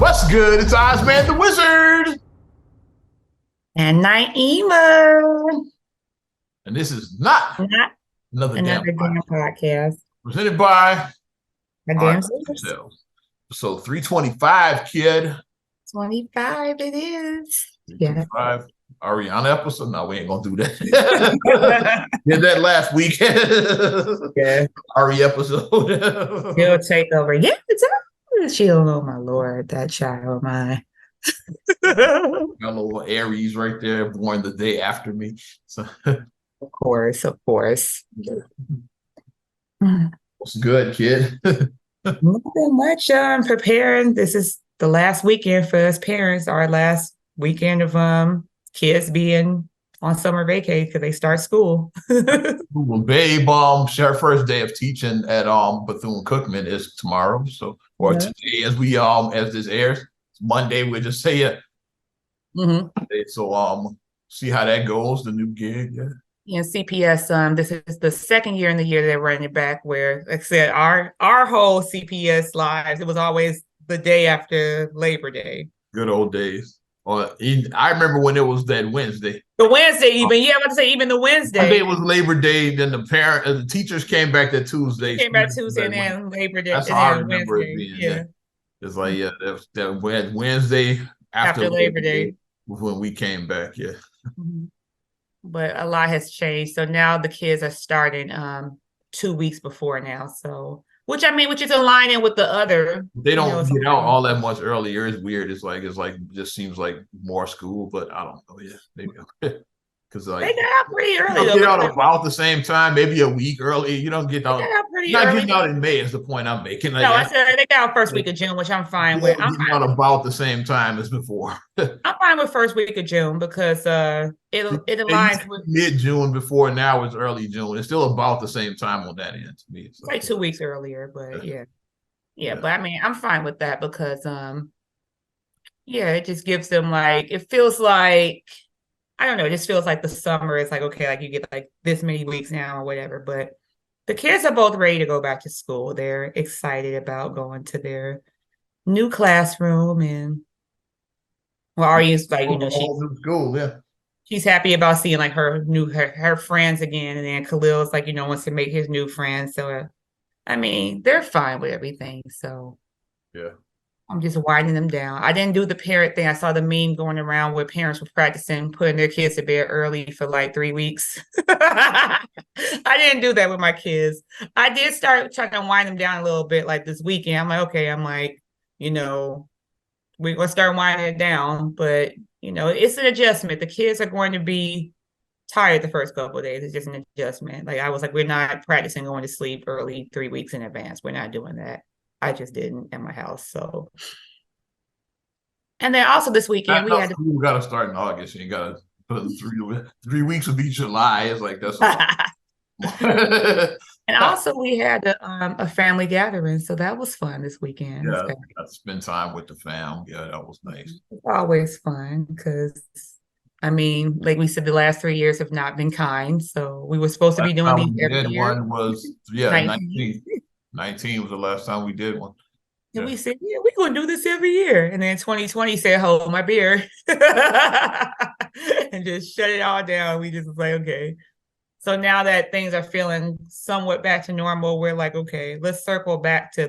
What's good? It's Ozman the Wizard. And Naima, And this is not not another damn another damn podcast. podcast. Presented by A our damn serious. Sales. So 325, kid. 25 it is. Yeah. 325. Ariana episode. No, we ain't gonna do that. Did that last week. Yeah. Ari episode. She'll take over. Yeah, she'll know my Lord, that child mine. Of Got a little Aries right there, born the day after me. So course, of course. what's good, kid? Nothing much. Preparing. This is the last weekend for us parents, our last weekend of kids being on summer vacation because they start school. Babe, her first day of teaching at Bethune-Cookman is tomorrow. So, or Yeah. today, as this airs, it's Monday. We'll just say it. Mm-hmm. So, see how that goes. The new gig, yeah. And CPS, this is the second year in the year they're running it back. Where, like I said, our whole CPS lives, it was always the day after Labor Day. Good old days. I remember when it was that Wednesday. The Wednesday, even I'm about to say even the Wednesday. Monday was Labor Day. Then the teachers came back that Tuesday. Came back Tuesday and then Labor Day. That's and how I then remember Wednesday. it being. Yeah. It's like that Wednesday After Labor Day was when we came back. Yeah. Mm-hmm. But a lot has changed. So now the kids are starting 2 weeks before now. So which is aligning with the other. They don't get out all that much earlier. It's weird. It's like just seems like more school, but I don't know. Yeah, maybe because they got out pretty early. Get out about the same time, maybe a week early. You don't get out. Pretty not early. getting out in May is the point I'm making. No, I said they got out first week of June, which I'm fine with. I'm fine about the same time as before. I'm fine with first week of June because it aligns with mid-June before now is early June. It's still about the same time on that end to me. It's like 2 weeks earlier, but yeah. But I mean, I'm fine with that because it just gives them it feels like I don't know, it just feels like the summer is like okay, like you get like this many weeks now or whatever. But the kids are both ready to go back to school. They're excited about going to their new classroom and Ari's she's school, yeah. She's happy about seeing like her friends again, and then Khalil's wants to make his new friends. So, I mean, they're fine with everything. So, yeah, I'm just winding them down. I didn't do the parent thing. I saw the meme going around where parents were practicing putting their kids to bed early for like 3 weeks. I didn't do that with my kids. I did start trying to wind them down a little bit like this weekend. I'm like, okay, we're gonna start winding it down, but it's an adjustment. The kids are going to be tired the first couple of days. It's just an adjustment. Like I was like, we're not practicing going to sleep early 3 weeks in advance. We're not doing that. I just didn't at my house. So, and then also this weekend we got to start in August. You got to put 3 weeks will be July. It's like that's. And also we had a family gathering, so that was fun this weekend. Yeah, I spend time with the fam. Yeah, that was nice. It's always fun because, I mean, like we said, the last 3 years have not been kind. So we were supposed to be doing these every year. One was 19. 19 was the last time we did one. And we said, yeah, we're going to do this every year. And then 2020 said, hold my beer. And just shut it all down. We just was like, okay. So now that things are feeling somewhat back to normal, we're like, okay, let's circle back to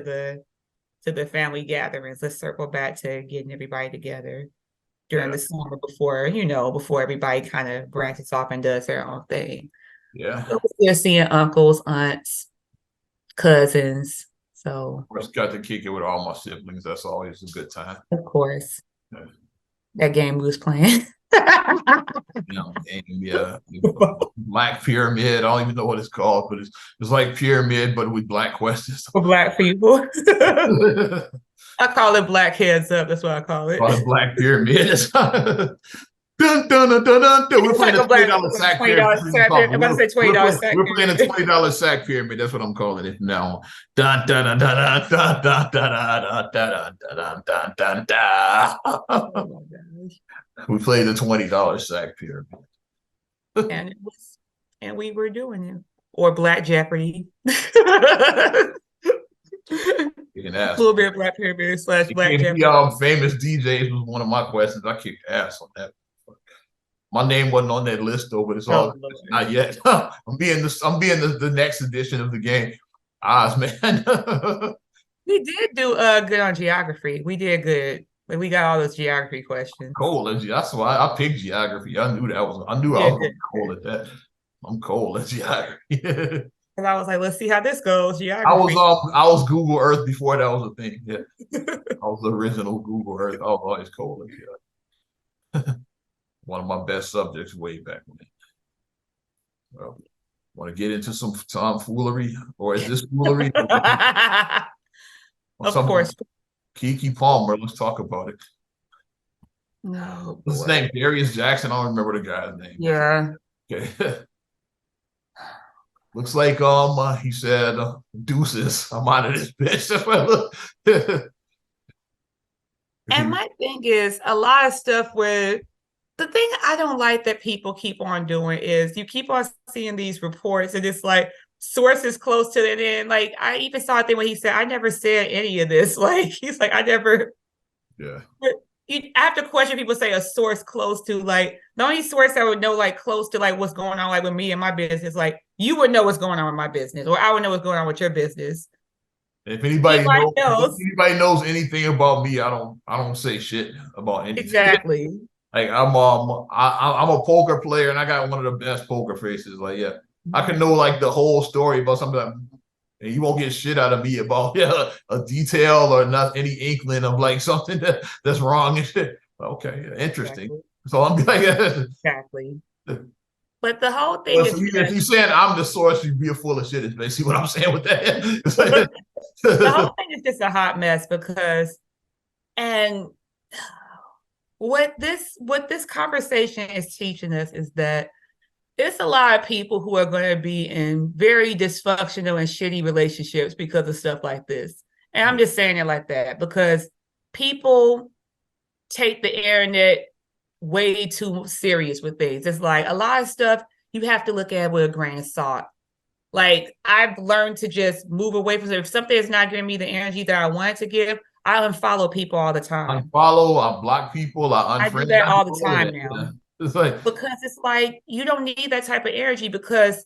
the family gatherings. Let's circle back to getting everybody together during the summer before everybody kind of branches off and does their own thing. Yeah. So we're seeing uncles, aunts, cousins. So of course, got to kick it with all my siblings. That's always a good time. Of course. Yeah. That game we was playing. Black Pyramid. I don't even know what it's called, but it's like Pyramid, but with black questions. For black people. I call it Black Heads Up. That's what I call it. Black Pyramid. Dun, dun, dun, dun, dun, dun. We're playing a $20 sack pyramid. I'm about to say $20 sack. We're playing a $20 sack pyramid. That's what I'm calling it now. Dun dun dun dun dun dun dun dun dun dun dun dun dun. Oh my gosh. We played the $20 sack pyramid. And we were doing it. Or Black Jeopardy. Kicking ass. Little bit of Black Pyramid slash Black If Jeff. the famous DJs was one of my questions. I kicked ass on that. My name wasn't on that list though, but it's all not yet. I'm being the next edition of the game. Oz, man. We did do good on geography. We did good. Like, we got all those geography questions. Cold. That's why I picked geography. I knew I was cold at that. I'm cold at geography. And I was like, let's see how this goes. Geography. I was Google Earth before that was a thing. Yeah. I was the original Google Earth. I was always cold at geography. One of my best subjects way back when. Well, want to get into some tomfoolery, or is this foolery? Of course. Keke Palmer, let's talk about it. No. What's his name? Darius Jackson. I don't remember the guy's name. Yeah. Okay. Looks like he said deuces. I'm out of this bitch. And my thing is a lot of stuff where the thing I don't like that people keep on doing is you keep on seeing these reports and it's like sources close to it. And like I even saw a thing when he said, I never said any of this. Like he's like, I never. Yeah. But you have to question people say a source close to like the only source that would know like close to like what's going on like with me and my business. Like you would know what's going on with my business, or I would know what's going on with your business. If anybody knows anything about me, I don't say shit about anything. Exactly. Like I'm a poker player and I got one of the best poker faces. Like, yeah, I can know like the whole story about something and you won't get shit out of me about a detail or not any inkling of like something that's wrong and shit. Okay, interesting. Exactly. So I'm like exactly. But the whole thing is if you're saying I'm the source, you'd be full of shit, is basically what I'm saying with that. The whole thing is just a hot mess because what this conversation is teaching us is that there's a lot of people who are going to be in very dysfunctional and shitty relationships because of stuff like this. And I'm just saying it like that because people take the internet way too serious with things. It's like a lot of stuff you have to look at with a grain of salt. Like I've learned to just move away from it. If something is not giving me the energy that I wanted to give, I unfollow people all the time. I block people, I unfriend. I do that all the time now. Yeah. It's like because it's like you don't need that type of energy because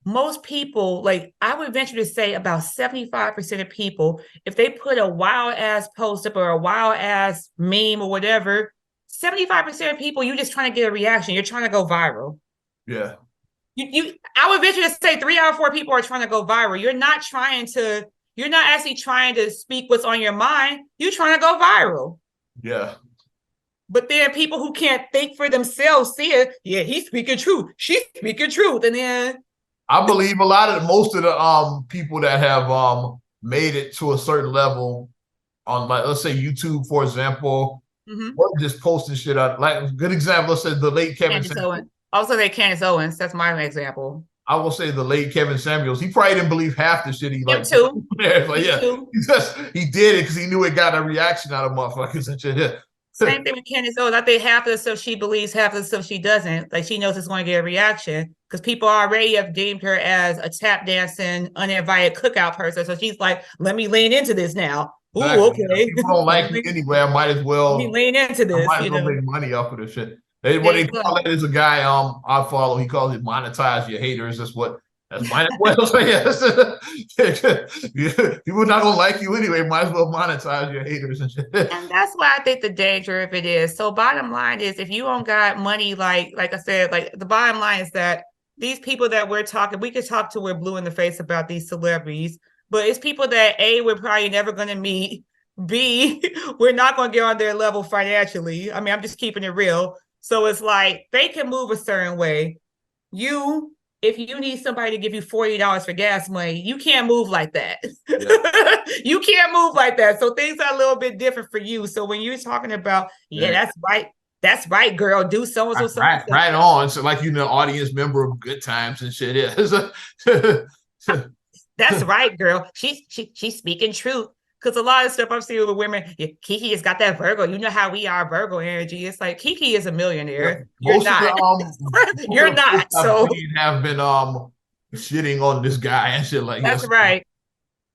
most people, like I would venture to say about 75% of people, if they put a wild ass post up or a wild ass meme or whatever, 75% of people, you're just trying to get a reaction. You're trying to go viral. Yeah. I would venture to say 3 out of 4 people are trying to go viral. You're not actually trying to speak what's on your mind. You're trying to go viral. Yeah. But then people who can't think for themselves see it. Yeah, he's speaking truth. She's speaking truth. And then I believe most of the people that have made it to a certain level on like let's say YouTube, for example, or just posting shit out. Like a good example, let's say the late Kevin Samuels. Also, Candace Owens. That's my example. I will say the late Kevin Samuels. He probably didn't believe half the shit he like. Too. Like, yeah, he did it because he knew it got a reaction out of motherfuckers and shit. Yeah. Same thing with Candace Owens. I think half of the stuff she believes, half of the stuff she doesn't. Like she knows it's going to get a reaction because people already have deemed her as a tap dancing, uninvited cookout person. So she's like, let me lean into this now. Ooh, exactly. okay. People don't like me anyway. I might as well lean into this. I might as well make money off of this shit. What they call it is a guy I follow. He calls it monetize your haters. That's might as well. People are not gonna like you anyway. Might as well monetize your haters and shit. And that's why I think the danger of it is. So bottom line is, if you don't got money, like I said, like the bottom line is that these people that we're talking, we could talk till we're blue in the face about these celebrities, but it's people that A, we're probably never gonna meet. B, we're not gonna get on their level financially. I mean, I'm just keeping it real. So it's like they can move a certain way. If you need somebody to give you $40 for gas money, you can't move like that. Yeah. You can't move like that. So things are a little bit different for you. So when you're talking about, that's right, girl, do so-and-so. Right on. So like audience member of Good Times and shit. Yeah. That's right, girl. She's speaking truth. Because a lot of stuff I'm seeing with women, Keke has got that Virgo. You know how we are, Virgo energy. It's like Keke is a millionaire. Yeah. You're not. You're not. So have been shitting on this guy and shit like that's right.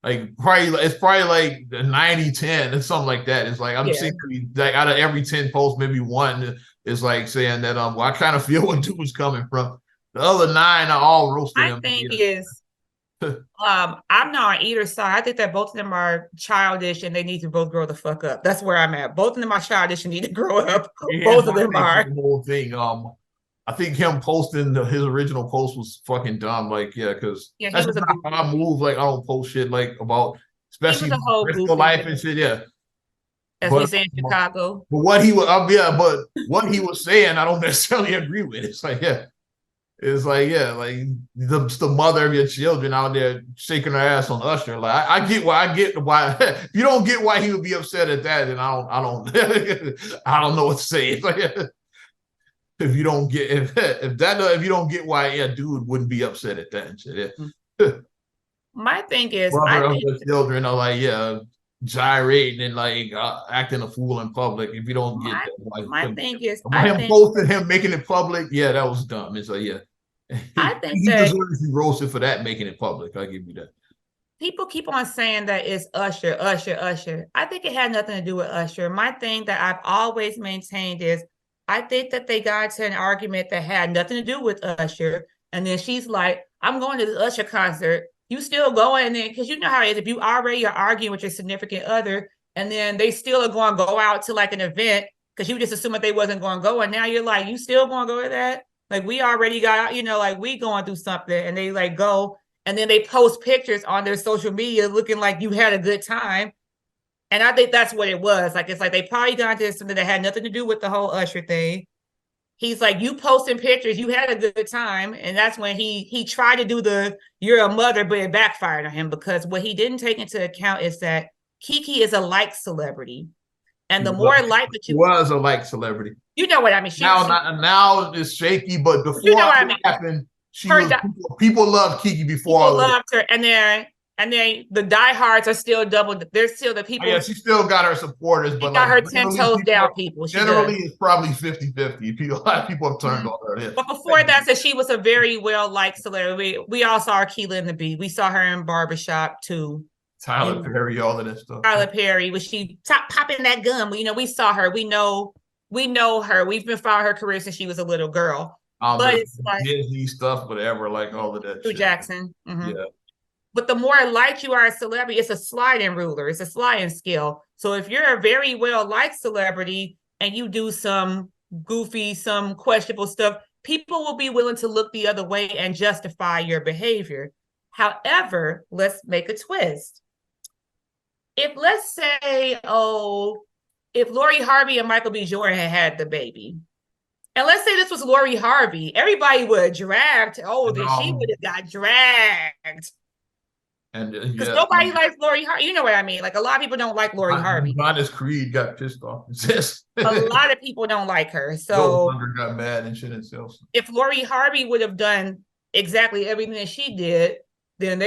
Like probably it's probably like the 90-10 or something like that. It's like I'm Yeah. seeing like out of every 10 posts, maybe one is like saying that well, I kind of feel where dude's coming from. The other 9 are all roasting My him. thing Yeah. is, I'm not on either side. I think that both of them are childish and they need to both grow the fuck up. That's where I'm at. Both of them are childish and need to grow up. Here's Both of my them thing for are. the whole thing. I think him posting his original post was fucking dumb. Like, yeah, because Yeah, he that's was a not how I goofy. move. Like, I don't post shit like about, He was especially a whole personal goofy, life and shit. Yeah, as we but say in Chicago. what he was, yeah, but what he was saying, I don't necessarily agree with. It's like, yeah, it's like, yeah, like the mother of your children out there shaking her ass on Usher. Like, I get why. I get why. If you don't get why he would be upset at that, then I don't, I don't know what to say. It's like, if you don't get if you don't get why a dude wouldn't be upset at that and shit. Yeah. My thing is, I Mother of think the children are like, yeah, gyrating and like acting a fool in public. If you don't get my that, my thing is, like I him think posting him making it public, yeah, that was dumb. It's like, yeah, I think he that deserves to be roasted for that, making it public. I give you that. people keep on saying that it's Usher, Usher, Usher. I think it had nothing to do with Usher. My thing that I've always maintained is I think that they got into an argument that had nothing to do with Usher. And then she's like, I'm going to this Usher concert. You still going there? Because you know how it is. If you already are arguing with your significant other, and then they still are going to go out to like an event because you just assumed that they wasn't going to go. And now you're like, you still going to go to that? Like we already got, like we going through something. And they like go and then they post pictures on their social media looking like you had a good time. And I think that's what it was. Like, it's like they probably got into something that had nothing to do with the whole Usher thing. He's like, you posting pictures, you had a good time. And that's when he tried to do the you're a mother, but it backfired on him because what he didn't take into account is that Kiki is a like celebrity. And He the was, more like that he was a like celebrity. you know what I mean. Now it's shaky, but You know before what I it mean. happened, she Her was people loved Kiki before people all of it. loved her, and then the diehards are still double. They're still the people. Yeah, she still got her supporters, but got like her 10 toes down people. Generally, it's probably 50-50. A lot of people have turned on her. Yeah. But before that, so she was a very well-liked celebrity. We all saw Keela and the Bee. We saw her in Barbershop too. Tyler Perry, all of that stuff. Tyler Perry, was she popping that gum? We saw her. We know her. We've been following her career since she was a little girl. But it's like Disney stuff, whatever, like all of that. Hugh Jackson. Mm-hmm. Yeah. But the more liked you are a celebrity, it's a sliding ruler. It's a sliding scale. So if you're a very well-liked celebrity and you do some goofy, some questionable stuff, people will be willing to look the other way and justify your behavior. However, let's make a twist. If let's say, if Lori Harvey and Michael B. Jordan had the baby, and let's say this was Lori Harvey, everybody would have dragged. Then she would have got dragged. And because nobody likes Lori Harvey. You know what I mean? Like a lot of people don't like Lori Harvey. Adonis Creed got pissed off. A lot of people don't like her. So got mad and shit himself. If Lori Harvey would have done exactly everything that she did, then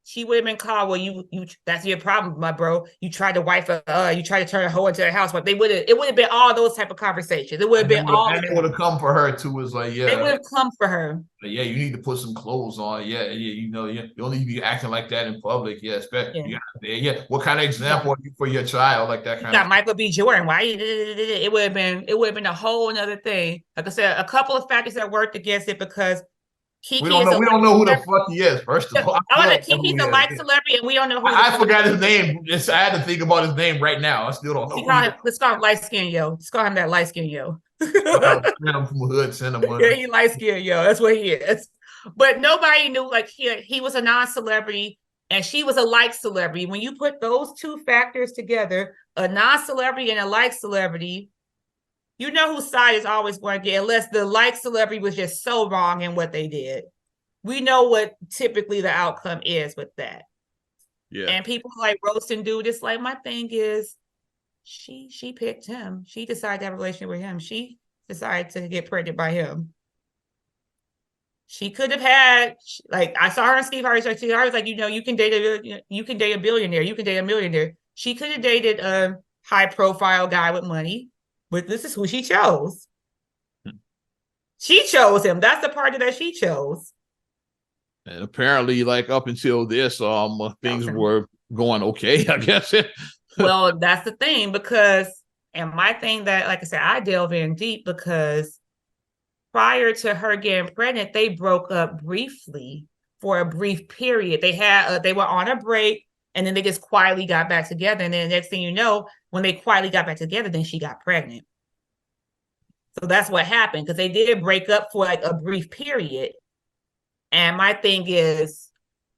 she would have been called, well, you that's your problem, my bro. You tried to wife her, you tried to turn a hoe into a house, but it would have been all those type of conversations. It would have been all. And it would have come for her too. Was like, yeah, they would have come for her. Yeah, you need to put some clothes on. Yeah, you don't need to be acting like that in public. Yeah, especially What kind of example are you for your child? Like that kind of. Michael B. Jordan. Why it would have been a whole another thing. Like I said, a couple of factors that worked against it because Kiki we don't know who the fuck he is. First of all, Kiki's a like celebrity, and we don't know who. I forgot his name. I had to think about his name right now. I still don't know. Let's call him light skin yo. Let's call him that light skin yo. Send him from hood, send him. Yeah, he light skin yo. That's what he is. But nobody knew. Like he was a non-celebrity, and she was a like celebrity. When you put those two factors together, a non-celebrity and a like celebrity, you know whose side is always going to get, unless the like celebrity was just so wrong in what they did. We know what typically the outcome is with that. Yeah. And people like roasting dude. It's like, my thing is, she picked him. She decided to have a relationship with him. She decided to get pregnant by him. She could have had, like, I saw her on Steve Harvey's. Steve Harvey's like, you can date a billionaire. You can date a millionaire. She could have dated a high profile guy with money. But this is who she chose. She chose him. That's the party that she chose. And apparently, like up until this, things Okay. were going okay, I guess. Well, that's the thing because, and my thing that, like I said, I delve in deep because prior to her getting pregnant, they broke up briefly for a brief period. They were on a break and then they just quietly got back together. And then the next thing you know, when they quietly got back together, then she got pregnant. So that's what happened because they did break up for like a brief period. And my thing is,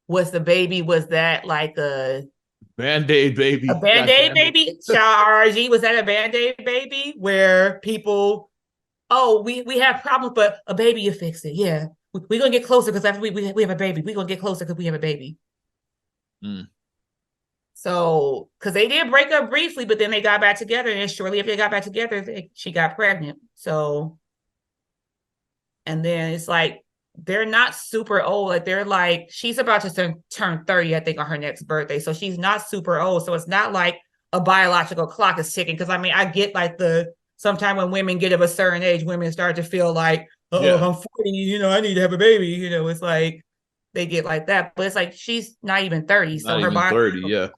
was that like Band-Aid baby. a Band-Aid baby? Child RG, was that a Band-Aid baby where people, oh, we have problems, but a baby, you fix it. Yeah. We're gonna get closer because after we have a baby, we're gonna get closer because we have a baby. Mm. So, because they did break up briefly, but then they got back together, and shortly after they got back together, she got pregnant. So, and then it's like they're not super old. Like they're like she's about to turn 30, I think, on her next birthday. So she's not super old. So it's not like a biological clock is ticking. Because I mean, I get like sometime when women get of a certain age, women start to feel like, oh, if I'm 40, I need to have a baby. It's like they get like that. But it's like she's not even 30. Not even 30, yeah.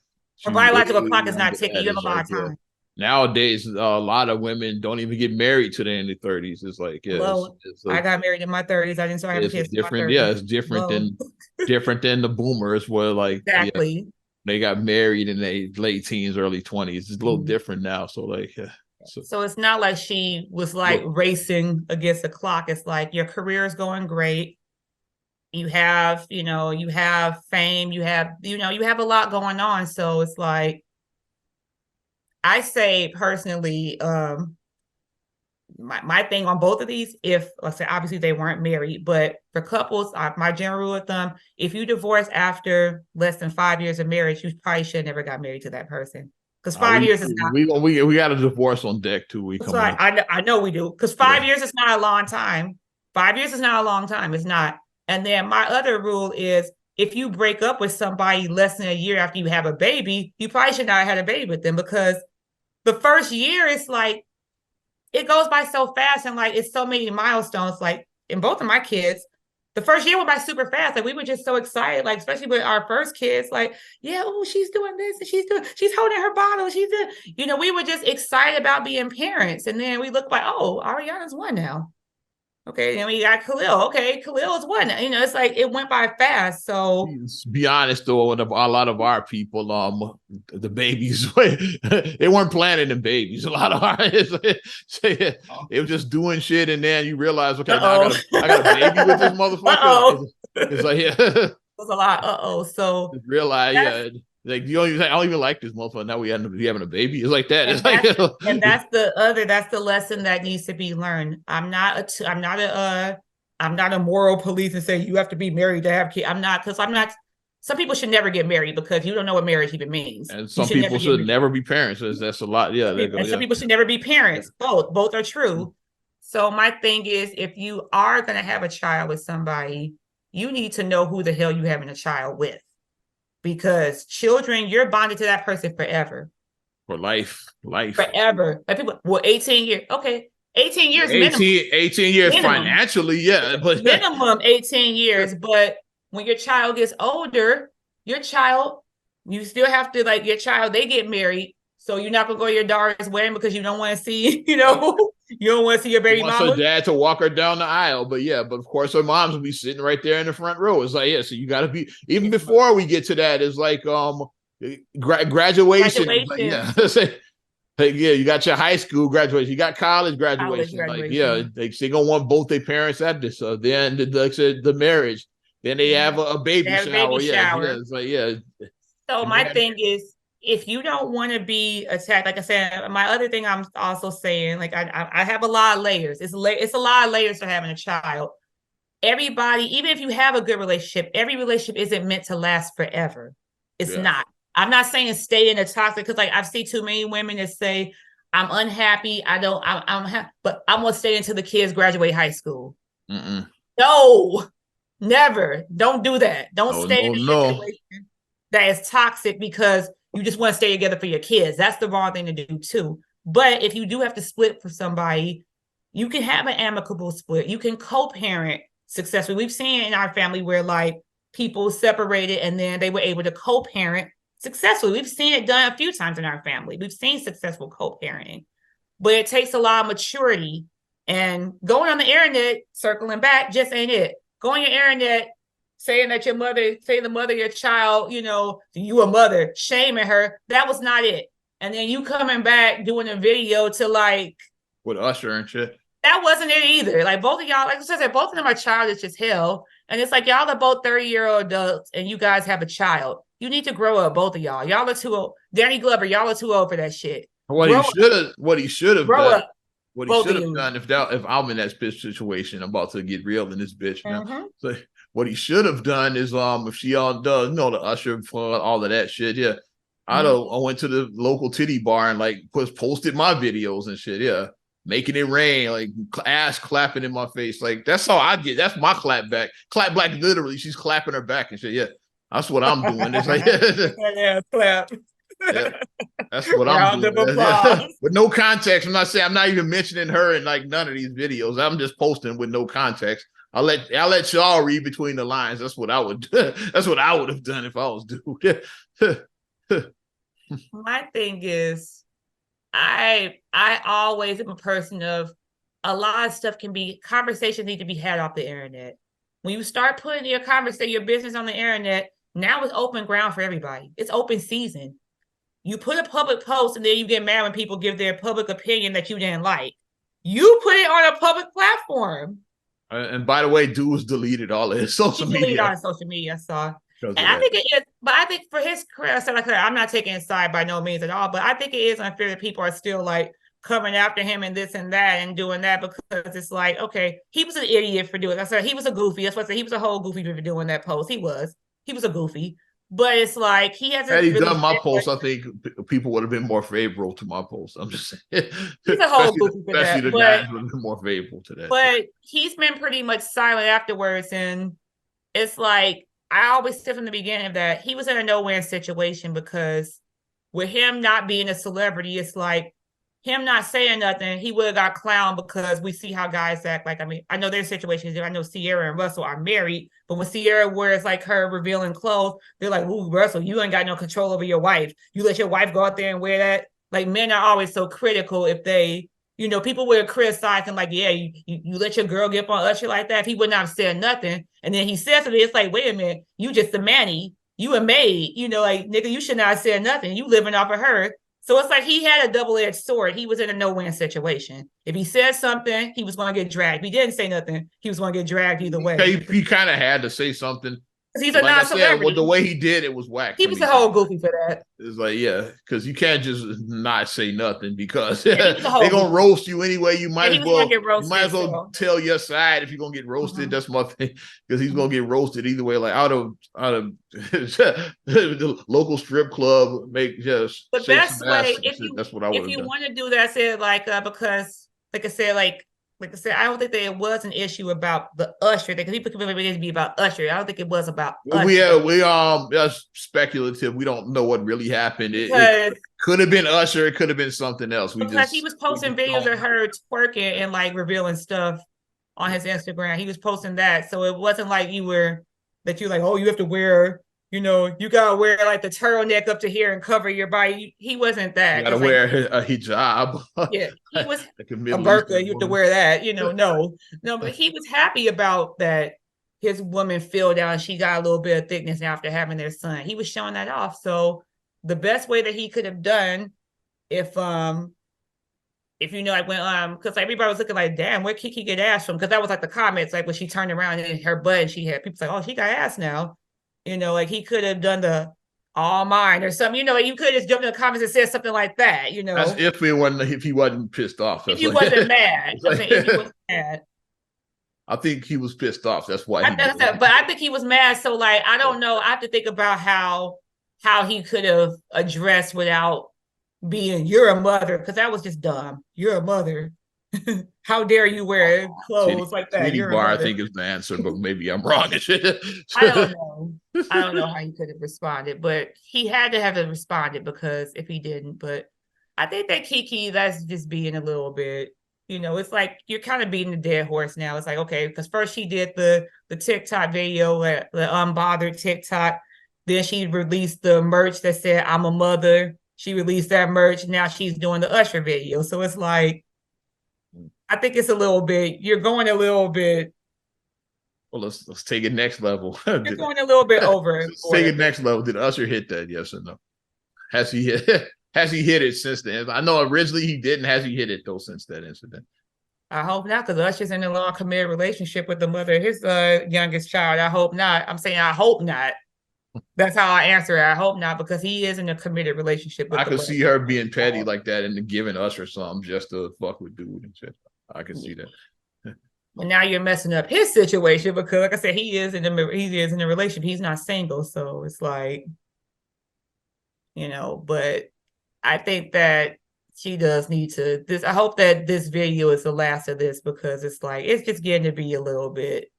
Her biological clock is not ticking. You have a lot of time. Nowadays, a lot of women don't even get married to their end of 30s. It's like, yeah, well, I got married in my 30s. I didn't start having kids. Different. Yeah, it's different than the boomers where like exactly. They got married in their late teens, early 20s. It's a little different now. So like, yeah. So it's not like she was like racing against the clock. It's like your career is going great. You have, you have fame, you have a lot going on. So it's like, I say personally, my thing on both of these, if let's say obviously they weren't married, but for couples, my general rule with them, if you divorce after less than 5 years of marriage, you probably should have never got married to that person. Because 5 years is not. We got a divorce on deck too. I know we do. Because 5 years is not a long time. 5 years is not a long time. It's not. And then my other rule is if you break up with somebody less than a year after you have a baby, you probably should not have had a baby with them because the first year is like, it goes by so fast and like it's so many milestones. Like in both of my kids, the first year went by super fast. Like we were just so excited, like especially with our first kids, like, yeah, oh, she's doing this and she's holding her bottle. We were just excited about being parents. And then we look like, oh, Ariana's one now. Okay, then we got Khalil. Okay, Khalil's one. It's like it went by fast. So be honest though, with a lot of our people, the babies they weren't planning the babies. A lot of our it was just doing shit, and then you realize, okay, now I got a baby with this motherfucker. It's like yeah, it was a lot. So realize like I don't even like this motherfucker. Now we having a baby. It's like that. It's and that's the lesson that needs to be learned. I'm not a moral police and say you have to be married to have kids. I'm not. Some people should never get married because you don't know what marriage even means. And some people should never be parents. That's a lot. Yeah. And some people should never be parents. Both are true. So my thing is, if you are going to have a child with somebody, you need to know who the hell you having a child with. Because children, you're bonded to that person forever. For life. Forever. Like people, 18 years. Okay. 18 years 18 years minimum. Financially, yeah. But minimum 18 years. But when your child gets older, you still have to, like, your child, they get married. So you're not going to go to your daughter's wedding because you don't want to see, you don't want to see your baby mama. Her dad to walk her down the aisle. But yeah, but of course her moms will be sitting right there in the front row. It's like, yeah, so you got to be, even before we get to that, it's like graduation. Like, yeah. Like, yeah, you got your high school graduation, you got college graduation. Like, yeah, they're gonna want both their parents at this. Then the marriage, then they have a baby shower. Yeah, it's like, yeah. So my thing is, if you don't want to be attacked, like I said, my other thing I'm also saying, like I have a lot of layers. It's a lot of layers to having a child. Everybody, even if you have a good relationship, every relationship isn't meant to last forever. It's not. I'm not saying stay in a toxic, because like I've seen too many women that say, I'm unhappy. I'm happy, but I'm gonna stay until the kids graduate high school. Mm-mm. No, never. Don't do that. Don't stay in a situation that is toxic because you just want to stay together for your kids. That's the wrong thing to do too. But if you do have to split for somebody, you can have an amicable split. You can co-parent successfully. We've seen in our family where like people separated and then they were able to co-parent successfully. We've seen it done a few times in our family. We've seen successful co-parenting, but it takes a lot of maturity. And going on the internet, circling back, just ain't it. Going on the internet, saying that your mother, saying the mother of your child, you a mother, shaming her, that was not it. And then you coming back doing a video to like with Usher and shit. That wasn't it either. Like both of y'all, like I said, both of them are childish as hell. And it's like y'all are both 30-year-old adults and you guys have a child. You need to grow up, both of y'all. Y'all are too old. Danny Glover, y'all are too old for that shit. What he should have done. What he should have done if I'm in that situation, I'm about to get real in this bitch now. So what he should have done is if she all does, the Usher fun, all of that shit, yeah. I went to the local titty bar and like posted my videos and shit, yeah. Making it rain, like ass clapping in my face. Like that's how I get. That's my clap back. Clap back, literally. She's clapping her back and shit. Yeah, that's what I'm doing. It's like yeah, clap. Yeah, that's what I'm doing. With no context. I'm not even mentioning her in like none of these videos. I'm just posting with no context. I'll let y'all read between the lines. That's what I would do. That's what I would have done if I was dude. My thing is, I always am a person of a lot of stuff conversations need to be had off the internet. When you start putting your business on the internet, now it's open ground for everybody. It's open season. You put a public post and then you get mad when people give their public opinion that you didn't like. You put it on a public platform. And by the way, dude's deleted all of his social media. Deleted all his social media, I saw. And I think it is, but I think for his career, I'm not taking his side by no means at all, but I think it is unfair that people are still like coming after him and this and that and doing that, because it's like, okay, he was an idiot for doing that. I said he was a goofy. That's what I said. He was a whole goofy for doing that post. He was a goofy, but it's like he hasn't. Had he done my post, I think people would have been more favorable to my post. I'm just saying. He's a whole goofy for that. Especially the guys would have been more favorable to that. But he's been pretty much silent afterwards, and it's like, I always said from the beginning that he was in a no-win situation, because with him not being a celebrity, it's like him not saying nothing, he would have got clowned, because we see how guys act. Like, I mean, I know there's situations. I know Sierra and Russell are married, but when Sierra wears like her revealing clothes, they're like, "Ooh, Russell, you ain't got no control over your wife. You let your wife go out there and wear that." Like, men are always so critical if they, people would have criticized him like, yeah, you let your girl get up on Usher like that. If he would not have said nothing, and then he says something, it's like, wait a minute, you just a manny, you a maid, like, nigga, you should not have said nothing. You living off of her. So it's like he had a double-edged sword. He was in a no-win situation. If he said something, he was going to get dragged. If he didn't say nothing, he was going to get dragged either way. He kind of had to say something. He's a non-celebrity. The way he did it was whack. He was a whole goofy for that. It's like, yeah, because you can't just not say nothing, because they're gonna roast you anyway. You might as well tell your side if you're gonna get roasted. That's my thing, because he's gonna get roasted either way. Like out of the local strip club, make just the best way. That's what I would. If you want to do that, I said because like I said, I don't think that it was an issue about the Usher thing, because people could really be about Usher. I don't think it was about Usher. That's speculative. We don't know what really happened. It could have been Usher. It could have been something else. Because he was posting videos of her twerking and like revealing stuff on his Instagram. He was posting that, so it wasn't like you're like, oh, you have to wear. You gotta wear like the turtleneck up to here and cover your body. He wasn't that. You gotta wear a hijab. Yeah, he was a burqa. You have to wear that. No, but he was happy about that. His woman filled out and she got a little bit of thickness after having their son. He was showing that off. So the best way that he could have done, if like when because everybody was looking like, damn, where Kiki get ass from? Because that was like the comments, like when she turned around and her butt, and she had people like, oh, she got ass now. Like he could have done the all mine or something. Like you could have just jumped in the comments and said something like that. That's if he wasn't pissed off. If he wasn't mad. If he was mad. I think he was pissed off. That's why. But I think he was mad. So like, I don't know. I have to think about how he could have addressed without being, you're a mother, because that was just dumb. You're a mother. How dare you wear clothes like that? I think is the answer, but maybe I'm wrong. I don't know. I don't know how he could have responded, but he had to have responded, because if he didn't, but I think that Kiki, that's just being a little bit You know, it's like you're kind of beating the dead horse now. It's like, okay, because first she did the TikTok video, the unbothered TikTok. Then she released the merch that said "I'm a mother." She released that merch. Now she's doing the Usher video. So it's like, I think it's a little bit. You're going a little bit. Well, let's take it next level. You're going a little bit over. Let's take it next level. Did Usher hit that? Yes or no? Has he hit? Has he hit it since then? I know originally he didn't. Has he hit it though since that incident? I hope not, because Usher's in a long committed relationship with the mother of his youngest child. I hope not. I'm saying I hope not. That's how I answer it. I hope not, because he is in a committed relationship with I the could mother. see her being petty like that and giving Usher something just to fuck with dude and shit. I can see that. And now you're messing up his situation because, like I said, he is in a relationship. He's not single, so it's like, you know. But I think that she does need to. I hope that this video is the last of this, because it's like it's just getting to be a little bit.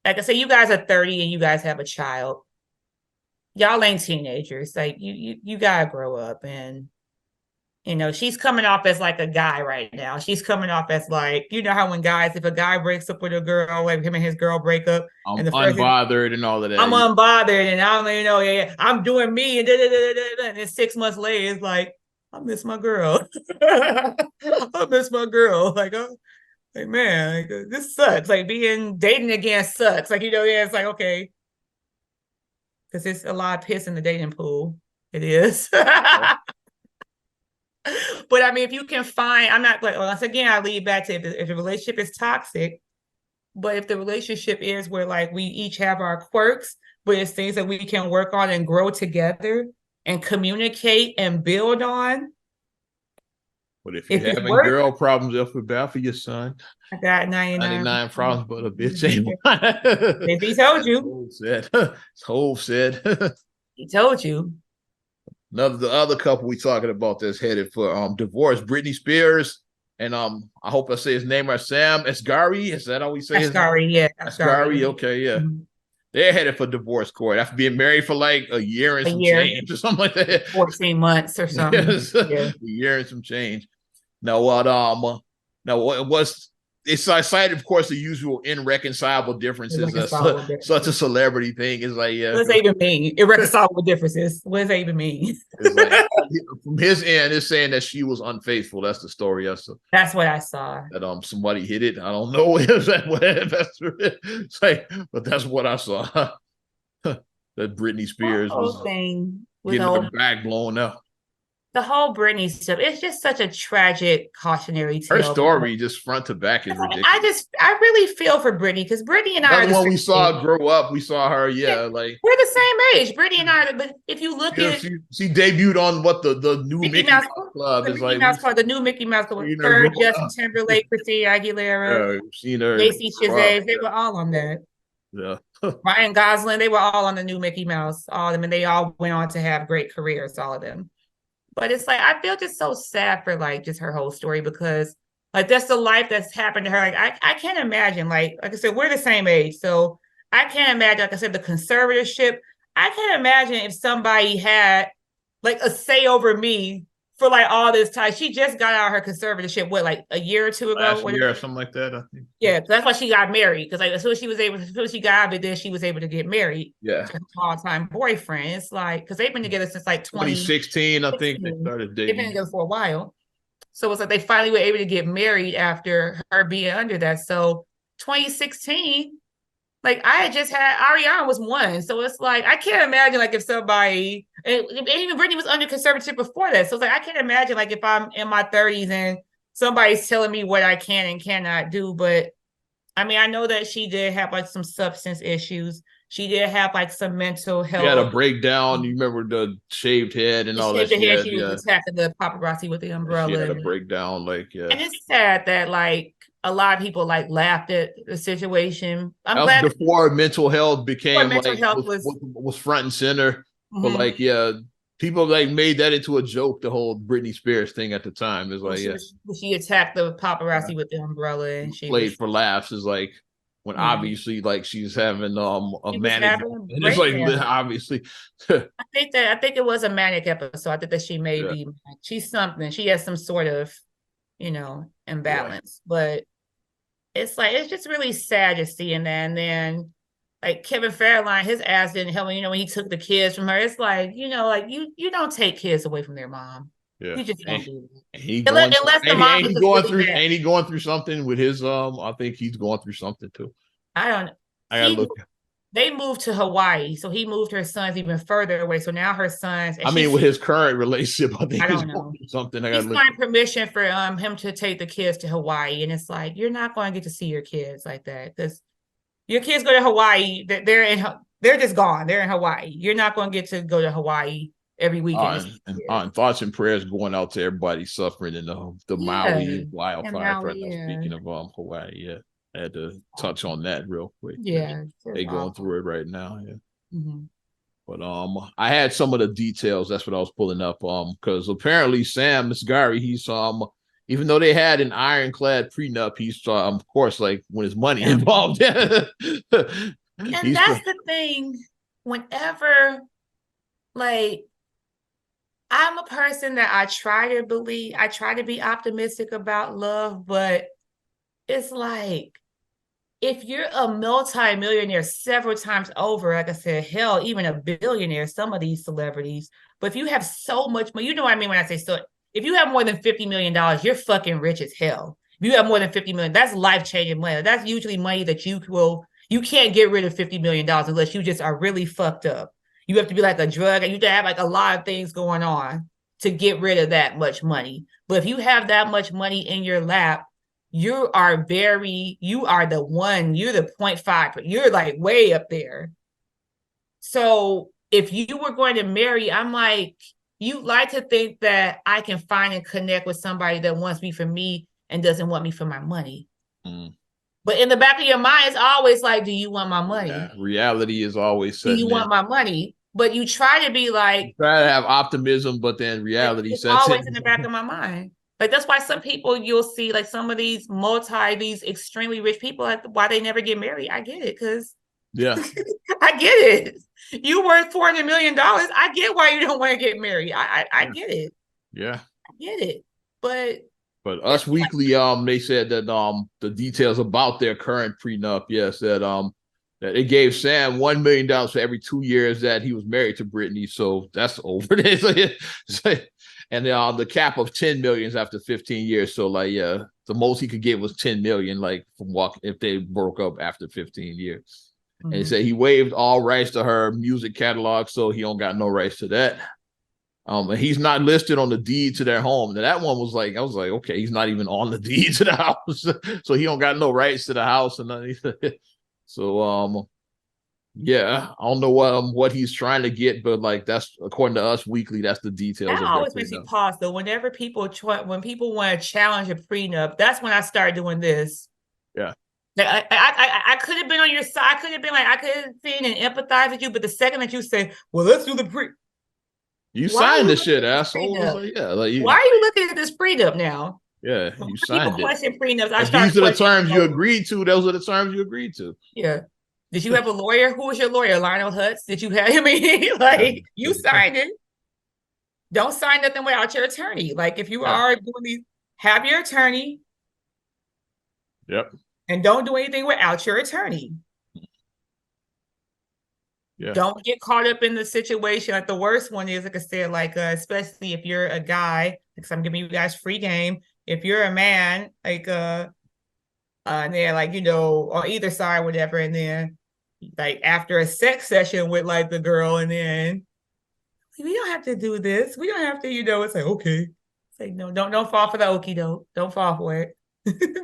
Like I said, you guys are 30 and you guys have a child. Y'all ain't teenagers. Like you gotta grow up. And you know, she's coming off as like a guy right now. She's coming off as like, you know how when guys, if a guy breaks up with a girl, like him and his girl break up, I'm and the unbothered and all of that. I'm unbothered, and I'm, you know, I'm doing me, and and then 6 months later, it's like, I miss my girl. I miss my girl. Like, oh, like, man, like, this sucks. Like, dating again sucks. Like, you know, yeah, it's like, okay, because it's a lot of piss in the dating pool. It is. But I mean, if you can find, I'm not like, once again, I lead back to if the relationship is toxic, but if the relationship is where like we each have our quirks, but it's things that we can work on and grow together and communicate and build on. But if you're having girl problems, I feel bad for your son. I got 99 problems, but a bitch ain't one. If he told you. Hov said. He told you. The other couple we talking about that's headed for divorce, Britney Spears and I hope I say his name right, Sam Asghari. Is that how we say Asghari? Yeah, Asghari. Okay, yeah. Mm-hmm. They're headed for divorce court after being married for like a year and some change or something like that. 14 months or something. Yes. Yeah. A year and some change. Now what was it's cited, of course, the usual irreconcilable differences. Such a celebrity thing. It's like, yeah. What does that even mean? Irreconcilable differences. What does that even mean? It's like, from his end, it's saying that she was unfaithful. That's the story. That's what I saw. That somebody hit it. I don't know. Is that what that's it's like, but that's what I saw. That Britney Spears was getting her back blown up. The whole Britney stuff, it's just such a tragic cautionary tale. Her story, just front to back, is ridiculous. I really feel for Britney, because Britney and I. When we saw her grow up, we saw her, like we're the same age. Britney and I, but if you look at, she debuted on what the new Mickey Mouse Club is like. The new Mickey Mouse Club. Her, Justin Timberlake, Christina Aguilera, Lacey Chabert, they were all on that. Yeah. Ryan Gosling, they were all on the new Mickey Mouse. All of them, and they all went on to have great careers. All of them. But it's like, I feel just so sad for like just her whole story, because like that's the life that's happened to her. Like I can't imagine, like I said, we're the same age. So I can't imagine, like I said, the conservatorship. I can't imagine if somebody had like a say over me for like all this time. She just got out of her conservatorship, what, like a year or two ago? Last year or something like that, I think. Yeah, that's why she got married. Because like as soon as she got out of it, then she was able to get married. Yeah. To her all-time boyfriend. It's like, because they've been together since like 2016, I think they started dating. They've been together for a while. So it's like they finally were able to get married after her being under that. So 2016, like I had just had, Ariana was one. So it's like, I can't imagine like if somebody, and even Britney was under conservatorship before that. So it's like, I can't imagine like if I'm in my 30s and somebody's telling me what I can and cannot do. But I mean, I know that she did have like some substance issues. She did have like some mental health. She had a breakdown. You remember the shaved head and all that. She was attacking the paparazzi with the umbrella. She had a breakdown, like, yeah. And it's sad that like a lot of people like laughed at the situation. I'm glad before mental health became was front and center. Mm-hmm. But like, yeah, people like made that into a joke. The whole Britney Spears thing at the time is like, she attacked the paparazzi with the umbrella, and she played for laughs. Is like when obviously like she's having a manic, and it's like obviously. I think it was a manic episode. I think that she may be. She's something. She has some sort of imbalance. But it's like, it's just really sad just seeing that. And then like Kevin Fairline, his ass didn't help me, when he took the kids from her. It's like, like you don't take kids away from their mom. Yeah. You just don't do that. He going Unless the mom is really bad. ain't he going through something with his I think he's going through something too. I don't know. I gotta look. They moved to Hawaii, so he moved her sons even further away. So now her sons. I mean, with his current relationship, I think I don't know something. He's wanting permission for him to take the kids to Hawaii, and it's like, you're not going to get to see your kids like that, because your kids go to Hawaii. They're just gone. They're in Hawaii. You're not going to get to go to Hawaii every weekend. And thoughts and prayers going out to everybody suffering in the Maui wildfire. Speaking of Hawaii, yeah. I had to touch on that real quick. Yeah, they going through it right now. Yeah, mm-hmm. But I had some of the details. That's what I was pulling up. Because apparently Sam Asghari, he's even though they had an ironclad prenup, he's of course, like, when his money involved. And that's the thing. Whenever, like, I'm a person that I try to be optimistic about love, but it's like, if you're a multi-millionaire several times over, like I said, hell, even a billionaire, some of these celebrities, but if you have so much money, you know what I mean when I say so, if you have more than $50 million, you're fucking rich as hell. If you have more than 50 million, that's life-changing money. That's usually money that you can't get rid of $50 million unless you just are really fucked up. You have to be like a drug, and you have to have like a lot of things going on to get rid of that much money. But if you have that much money in your lap, you are the 0.5, you're like way up there. So if you were going to marry, I'm like, you'd like to think that I can find and connect with somebody that wants me for me and doesn't want me for my money. But in the back of your mind, it's always like, do you want my money? Yeah, reality is always do you want my money? But you try to be like, you try to have optimism, but then reality sets always in the back of my mind. Like, that's why some people you'll see, like some of these extremely rich people, like, why they never get married. I get it, because I get it. You worth $400 million. I get why you don't want to get married. I get it. Yeah, I get it. But Us Weekly, they said that the details about their current prenup, that it gave Sam $1 million for every 2 years that he was married to Brittany. So that's over. And the cap of 10 million after 15 years. So the most he could get was 10 million, like if they broke up after 15 years. And he said he waived all rights to her music catalog, so he don't got no rights to that. And he's not listed on the deed to their home. And that one was like, I was like, okay, he's not even on the deed to the house, so he don't got no rights to the house and nothing. So yeah, I don't know what he's trying to get, but like, that's according to Us Weekly, that's the details. That always makes me pause though. Whenever people when people want to challenge a prenup, that's when I start doing this. Yeah. I could have been on your side. I could have been like, I could have seen and empathize with you, but the second that you say, well, let's do the you signed the shit, asshole. Like, why are you looking at this prenup now? Yeah, you signed it. Question prenups. These are the terms you agreed to. Those are the terms you agreed to. Yeah. Did you have a lawyer? Who was your lawyer? Lionel Hutz? Did you have him? Like, you signed it. Don't sign nothing without your attorney. Like, if you are doing these, have your attorney. Yep. And don't do anything without your attorney. Yeah. Don't get caught up in the situation. Like, the worst one is, like I said, like, especially if you're a guy, because I'm giving you guys free game. If you're a man, like, and they're like, on either side, whatever, and then like after a sex session with like the girl, and then we don't have to do this. We don't have to, it's like, okay. It's like, no, don't fall for the okie doke. Don't fall for it.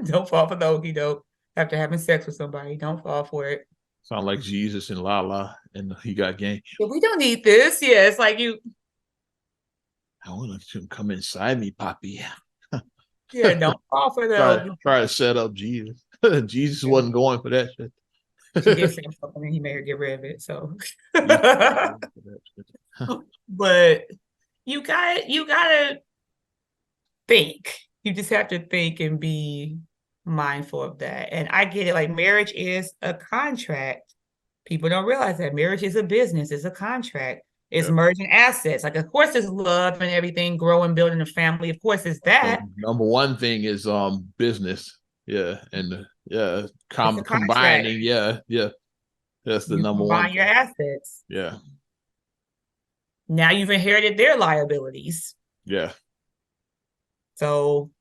Don't fall for the okie doke after having sex with somebody. Don't fall for it. Sound like Jesus and Lala, and He Got Game. We don't need this. Yeah, it's like I want to come inside me, Poppy. Yeah, don't fall for the. Try to set up Jesus. Jesus wasn't going for that shit. She did say something, and he made her get rid of it. So, but you gotta think. You just have to think and be mindful of that. And I get it. Like, marriage is a contract. People don't realize that marriage is a business. It's a contract. It's Yeah. merging assets. Like, of course, there's love and everything, growing, building a family. Of course, it's that. Number one thing is business. Yeah. And It's a contract. combining. Yeah. Yeah. That's the You number one combine your thing. assets. Yeah. Now you've inherited their liabilities. Yeah. So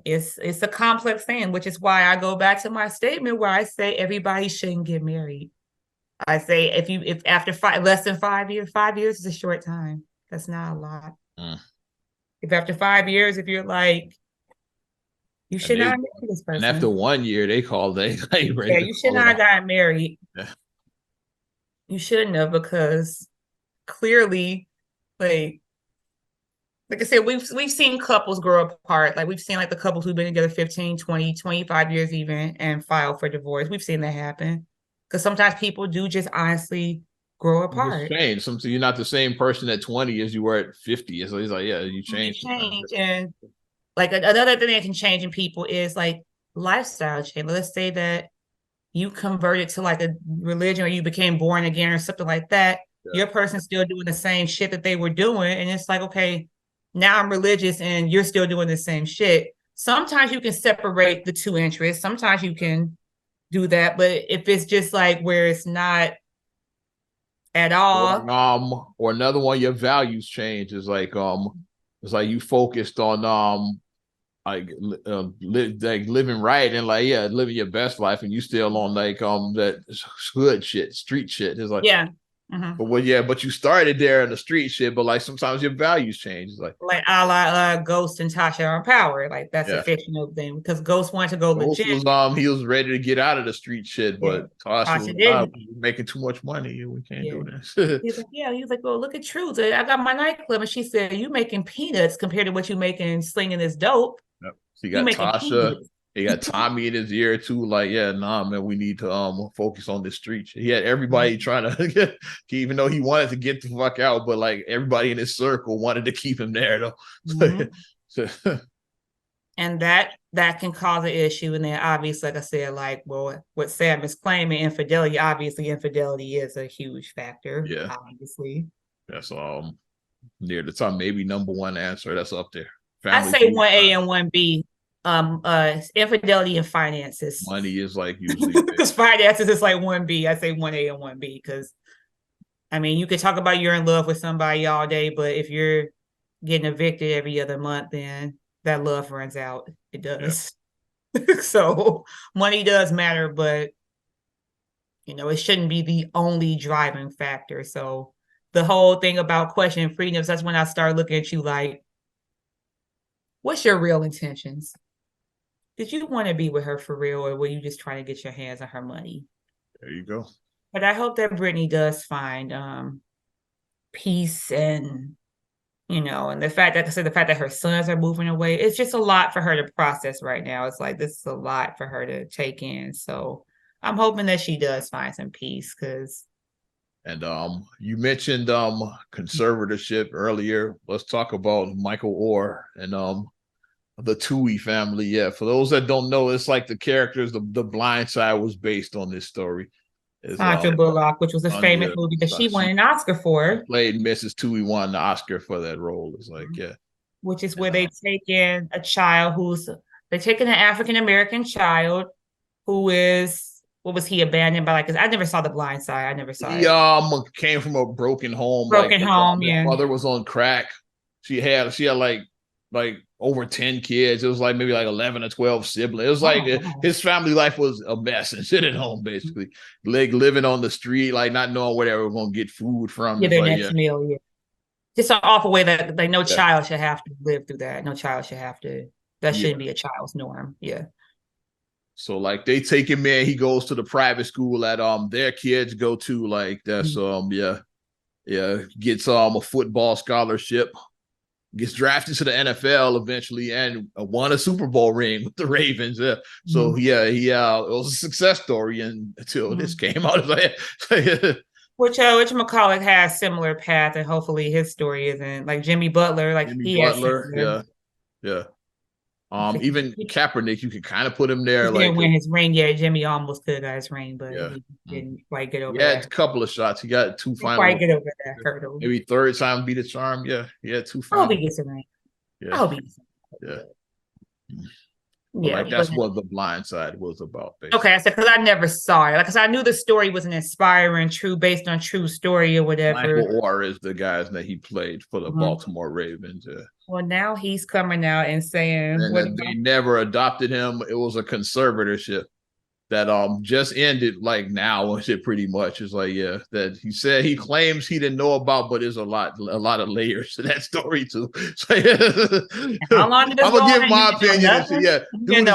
it's a complex thing, which is why I go back to my statement where I say everybody shouldn't get married. I say if after less than 5 years, 5 years is a short time. That's not a lot. If after 5 years, if you're like, you should not marry this person. And after 1 year, they call they yeah, you should not have gotten married. Yeah. You shouldn't have, because clearly, like I said, we've seen couples grow apart. Like, we've seen like the couples who've been together 15, 20, 25 years even and file for divorce. We've seen that happen. Because sometimes people do just honestly grow apart. Change. Something, you're not the same person at 20 as you were at 50. So he's like, yeah, you change. And like another thing that can change in people is like lifestyle change. Let's say that you converted to like a religion, or you became born again or something like that. Yeah. Your person's still doing the same shit that they were doing. And it's like, okay, now I'm religious and you're still doing the same shit. Sometimes you can separate the two interests. Sometimes you can do that. But if it's just like where it's not at all. Or another one, your values change. It's like you focused on living right and living your best life, and you still on that hood shit, street shit. It's like, yeah. But you started there in the street shit, but like sometimes your values change. It's like a la Ghost and Tasha on Power. Like, that's a fictional thing, because Ghost wanted to go legit. He was ready to get out of the street shit, but Tasha was making too much money. We can't do this. He's like, he was like, well, look at Truth. I got my nightclub, and she said, you making peanuts compared to what you making slinging this dope. Yep. So you got Tasha. He got Tommy in his ear too. Like, man, we need to focus on the street. He had everybody trying to get, even though he wanted to get the fuck out, but like everybody in his circle wanted to keep him there though. And that can cause an issue. And then obviously, like I said, like, well, what Sam is claiming, infidelity, obviously infidelity is a huge factor. Yeah. Obviously. That's near the top, maybe number one answer. That's up there. I say 1A and 1B. Infidelity and finances. Money is like usually because finances is like 1B. I say 1A and 1B because I mean, you could talk about you're in love with somebody all day, but if you're getting evicted every other month, then that love runs out. It does. Yeah. So money does matter, but it shouldn't be the only driving factor. So the whole thing about questioning prenups, that's when I start looking at you like, what's your real intentions? Did you want to be with her for real, or were you just trying to get your hands on her money? There you go. But I hope that Brittany does find peace and, and the fact that her sons are moving away, it's just a lot for her to process right now. It's like, this is a lot for her to take in. So I'm hoping that she does find some peace And you mentioned conservatorship earlier. Let's talk about Michael Oher and the Tuohy family. Yeah, for those that don't know, it's like the characters, the Blind Side was based on this story. Sandra Bullock, which was a famous movie that she won an Oscar for. Played Mrs. Tuohy, won the Oscar for that role. It's like, which is where they take in a child they take in an African American child who is, what was he, abandoned by, because I never saw The Blind Side. I never saw it. He came from a broken home. His mother was on crack. She had like over 10 kids. It was like maybe like 11 or 12 siblings. It was like his family life was a mess and shit at home, basically. Like living on the street, like not knowing where they were going to get food from. Their next meal, Just an awful way that like no child should have to live through that. No child should have to. That shouldn't be a child's norm. Yeah. So like they take him in. He goes to the private school that their kids go to. Like that's gets a football scholarship. Gets drafted to the NFL eventually and won a Super Bowl ring with the Ravens. So it was a success story until this came out. Which McCullough has similar path, and hopefully his story isn't like Jimmy Butler. Like Jimmy Butler, yeah. Even Kaepernick, you could kind of put him there. He didn't win his ring. Yeah, Jimmy almost could have got his ring, but he didn't quite get over that. that. A couple of shots. He got two Didn't final. quite get over that hurdle. Maybe third time be the charm. Yeah, he had two I final. hope he gets a ring. Yeah. I hope he gets a ring. Yeah. Yeah, like that's what The Blind Side was about. Basically. Okay, I said because I never saw it. Like, cause I knew the story was an inspiring, true, based on true story or whatever. Michael Orr is the guys that he played for the Baltimore Ravens. Yeah. Well, now he's coming out and saying they never adopted him. It was a conservatorship that just ended like now. It pretty much is like that he said he claims he didn't know about, but there's a lot of layers to that story too. So, how long did I'm gonna give my opinion. Dude,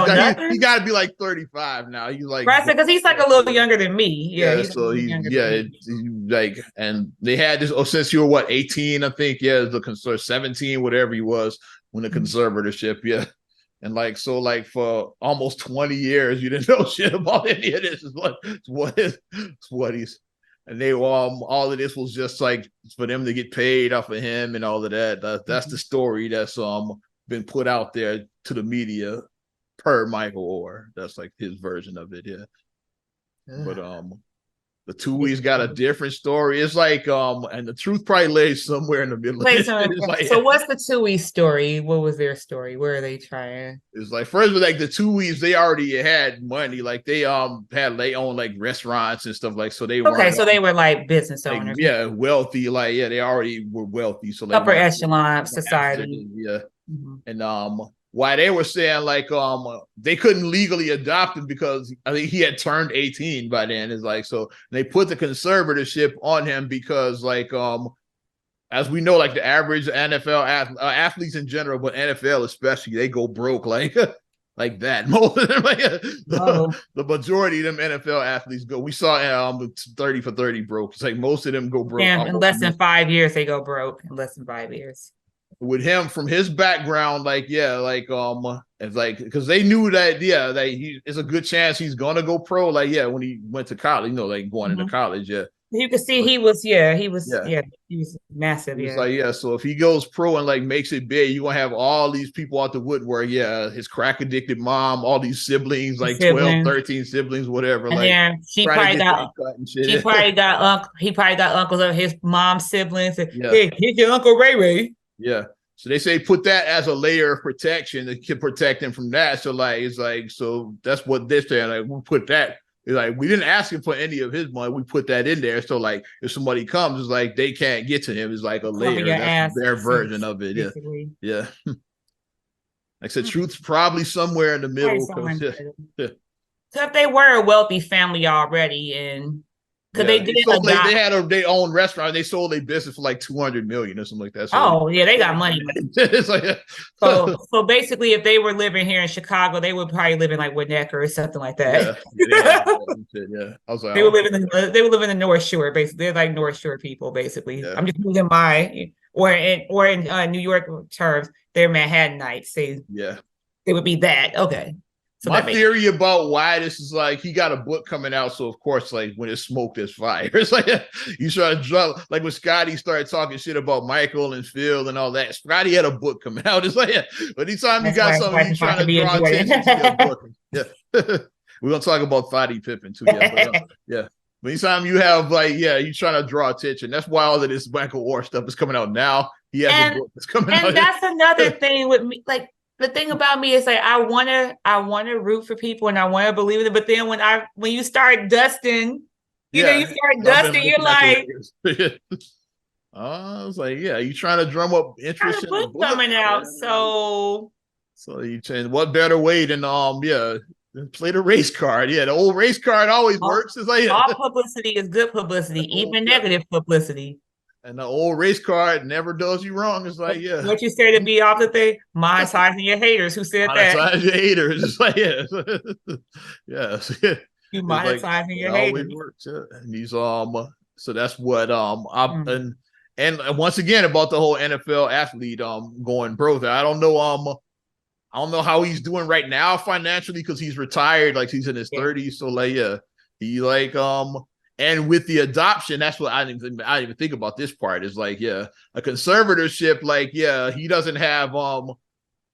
he got to be like 35 now. He's like right, because he's like a little younger than me. Yeah, so he's like, and they had this. Oh, since you were 18, I think. Yeah, the conservator 17, whatever he was when the conservatorship. Yeah. And like so, like for almost 20 years, you didn't know shit about any of this. Is what he's, and they all of this was just like for them to get paid off of him and all of that. That's the story that's been put out there to the media per Michael Orr. That's like his version of it. Yeah. But the Tuohy's got a different story. It's like and the truth probably lays somewhere in the middle. So what's the Tuohy story? What was their story? Where are they trying? It's like first like the Tuohy's, they already had money. Like they own like restaurants and stuff like so they were so they were like business owners. Like, wealthy. Like they already were wealthy. So like upper echelon society. Yeah. And why they were saying like they couldn't legally adopt him because I think he had turned 18 by then. Is like so they put the conservatorship on him because like as we know, like the average NFL athletes in general, but NFL especially, they go broke like like that. Most of them, the majority of them NFL athletes go. We saw 30 for 30 broke. It's like most of them go broke. And in less than 5 years, they go broke. In less than 5 years. With him from his background, it's like because they knew that it's a good chance he's gonna go pro. Like when he went to college, like going into college, you can see he was massive. It's like so if he goes pro and like makes it big, you're gonna have all these people out the woodwork. His crack addicted mom, all these siblings, like 12, 13 siblings, whatever. And like he probably got uncles of his mom's siblings. Hey, here's your Uncle Ray Ray. Yeah. So they say put that as a layer of protection that can protect him from that. So like it's like so that's what they're saying. Like we put that. It's like we didn't ask him for any of his money. We put that in there. So like if somebody comes, it's like they can't get to him. It's like a layer. That's their version of it. Basically. Yeah. Like I said, truth's probably somewhere in the middle. So if they were a wealthy family already and because they had their own restaurant. They sold their business for like $200 million or something like that. So they got money. It's like, so basically, if they were living here in Chicago, they would probably live in like Winnetka or something like that. Yeah. I was like, they were living in the North Shore. Basically, they're like North Shore people. Basically, I'm just using or in New York terms, they're Manhattanites. They would be that. Okay. So my theory about why this is like he got a book coming out, so of course, like when it's smoke, there's fire. It's like you try to draw like when Scotty started talking shit about Michael and Phil and all that. Scotty had a book coming out. It's like but anytime you got something you trying to draw attention to your book. Yeah. We're gonna talk about Thotty Pippen too. But anytime you have you trying to draw attention. That's why all of this Michael Orr stuff is coming out now. He has a book that's coming out. And that's another thing with me, like. The thing about me is like I wanna root for people and I wanna believe in it, but then when you start dusting, you're like I was like, you trying to drum up interest in the book coming out. So you change what better way than play the race card. The old race card always works. It's like all publicity is good publicity, even negative publicity. And the old race card never does you wrong. It's like, what you say to be off the thing, monetizing your haters. Who said that? Monetizing your haters. It's like, You monetizing your haters. Always works. And these so that's what and once again about the whole NFL athlete going broke. I don't know how he's doing right now financially because he's retired, like he's in his 30s. So like he like and with the adoption, that's what I didn't even think about this part. Is like, a conservatorship, like, he doesn't have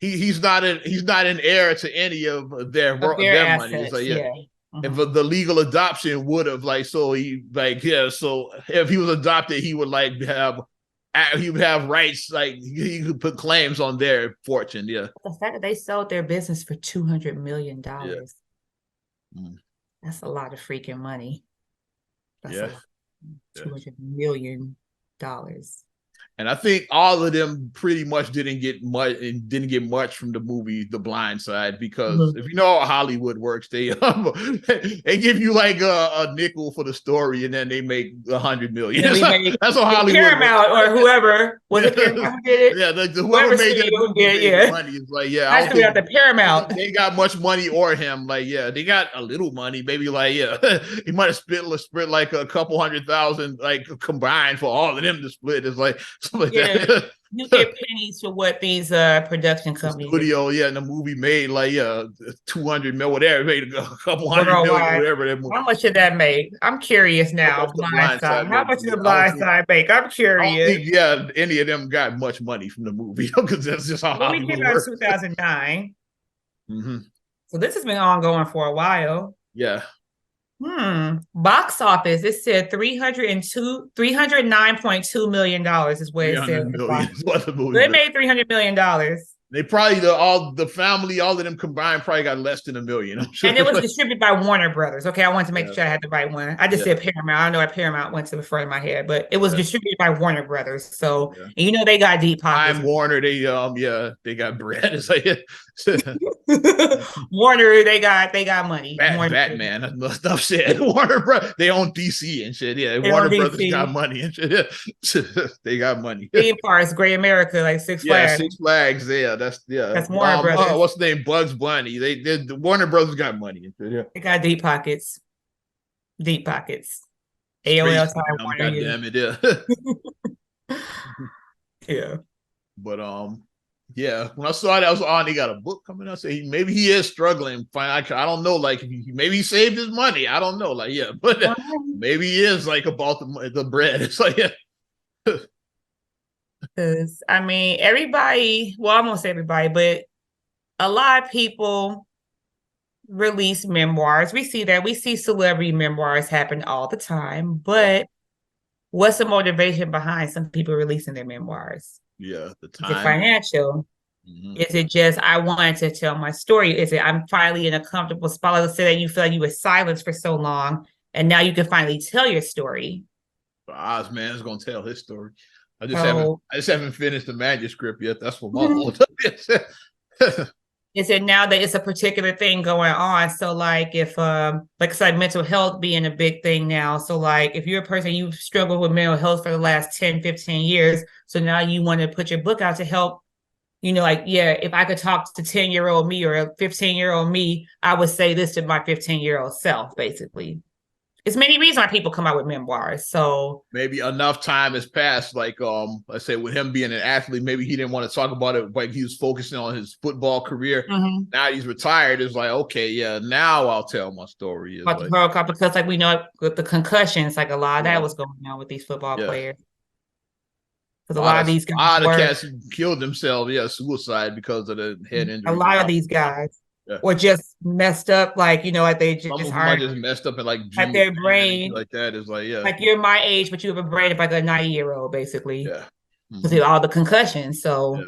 he's not an heir to any of their Of their money. It's assets, like, yeah. Mhm. If the legal adoption would have like, so he like, yeah, so if he was adopted, he would like he would have rights, like he could put claims on their fortune. Yeah. The fact that they sold their business for $200 million. Mm. That's a lot of freaking money. That's Yeah. a lot. $200 million. And I think all of them pretty much didn't get much from the movie The Blind Side, because if you know how Hollywood works, they they give you like a nickel for the story, and then they make $100 million. That's how Hollywood Paramount works. Or whoever was it Paramount who did it? Yeah, whoever made that movie made money. It's like, yeah, I don't think the Paramount. they got much money, or him. Like, yeah, they got a little money, maybe like, yeah, he might have split like a couple $100,000 like combined for all of them to split. It's like. That. You get pennies for what these production companies studio, yeah, and the movie made like 200 mil, whatever, made a couple $100 million, whatever that movie. How much did that make? I'm curious now. Blind Side. How much did The Blind Side make? I'm curious. I don't think, any of them got much money from the movie, because that's just how Hollywood came out in 2009. Mm-hmm. So this has been ongoing for a while. Yeah. Box office, it said $309.2 million is what it said. They made $300 million. They probably all the family, all of them combined, probably got less than $1 million. Sure. And it was distributed by Warner Brothers. Okay, I wanted to make sure I had the right one. I just said Paramount. I know Paramount went to the front of my head, but it was distributed by Warner Brothers. So and they got deep pockets. I'm Warner. They got bread. It's like Warner, they got money. Batman, enough said. Warner Brothers, they own DC and shit. Yeah, Warner Brothers got money and shit. They got money. Theme parks, Great America, like Six Flags. Yeah, Six Flags. Yeah, that's Warner Brothers. What's the name? Bugs Bunny. The Warner Brothers got money and shit. Yeah, they got deep pockets. Deep pockets. AOL time. God damn it, yeah. Yeah. But yeah, when I saw that, I was on. He got a book coming out. So maybe he is struggling. I don't know. Like, maybe he saved his money. I don't know. Like, yeah, but maybe he is like about the bread. It's like, yeah. Because I mean, everybody. Well, I won't say everybody, but a lot of people release memoirs. We see that. We see celebrity memoirs happen all the time. But what's the motivation behind some people releasing their memoirs? Yeah, the time. Is it financial? Is it just, I wanted to tell my story? Is it, I'm finally in a comfortable spot? Let's say that you feel like you were silenced for so long, and now you can finally tell your story. Oz man is gonna tell his story. I just haven't finished the manuscript yet. That's what my whole Is it now that it's a particular thing going on? So like if like I said, mental health being a big thing now. So like if you're a person, you've struggled with mental health for the last 10, 15 years. So now you want to put your book out to help, like, yeah, if I could talk to 10-year-old me or a 15-year-old me, I would say this to my 15-year-old self, basically. It's many reasons why people come out with memoirs. So maybe enough time has passed. Like, let's say with him being an athlete, maybe he didn't want to talk about it. Like he was focusing on his football career. Now he's retired. It's like, okay, yeah, now I'll tell my story. About the World Cup, because like we know with the concussions, like a lot of that was going on with these football players. Because a lot of these guys, cats killed themselves, suicide because of the head injury. A lot of these guys. Or just messed up, like like they just are just messed up and like their brain like that is like like you're my age, but you have a brain of like a 90-year-old, basically. Yeah, because of all the concussions. So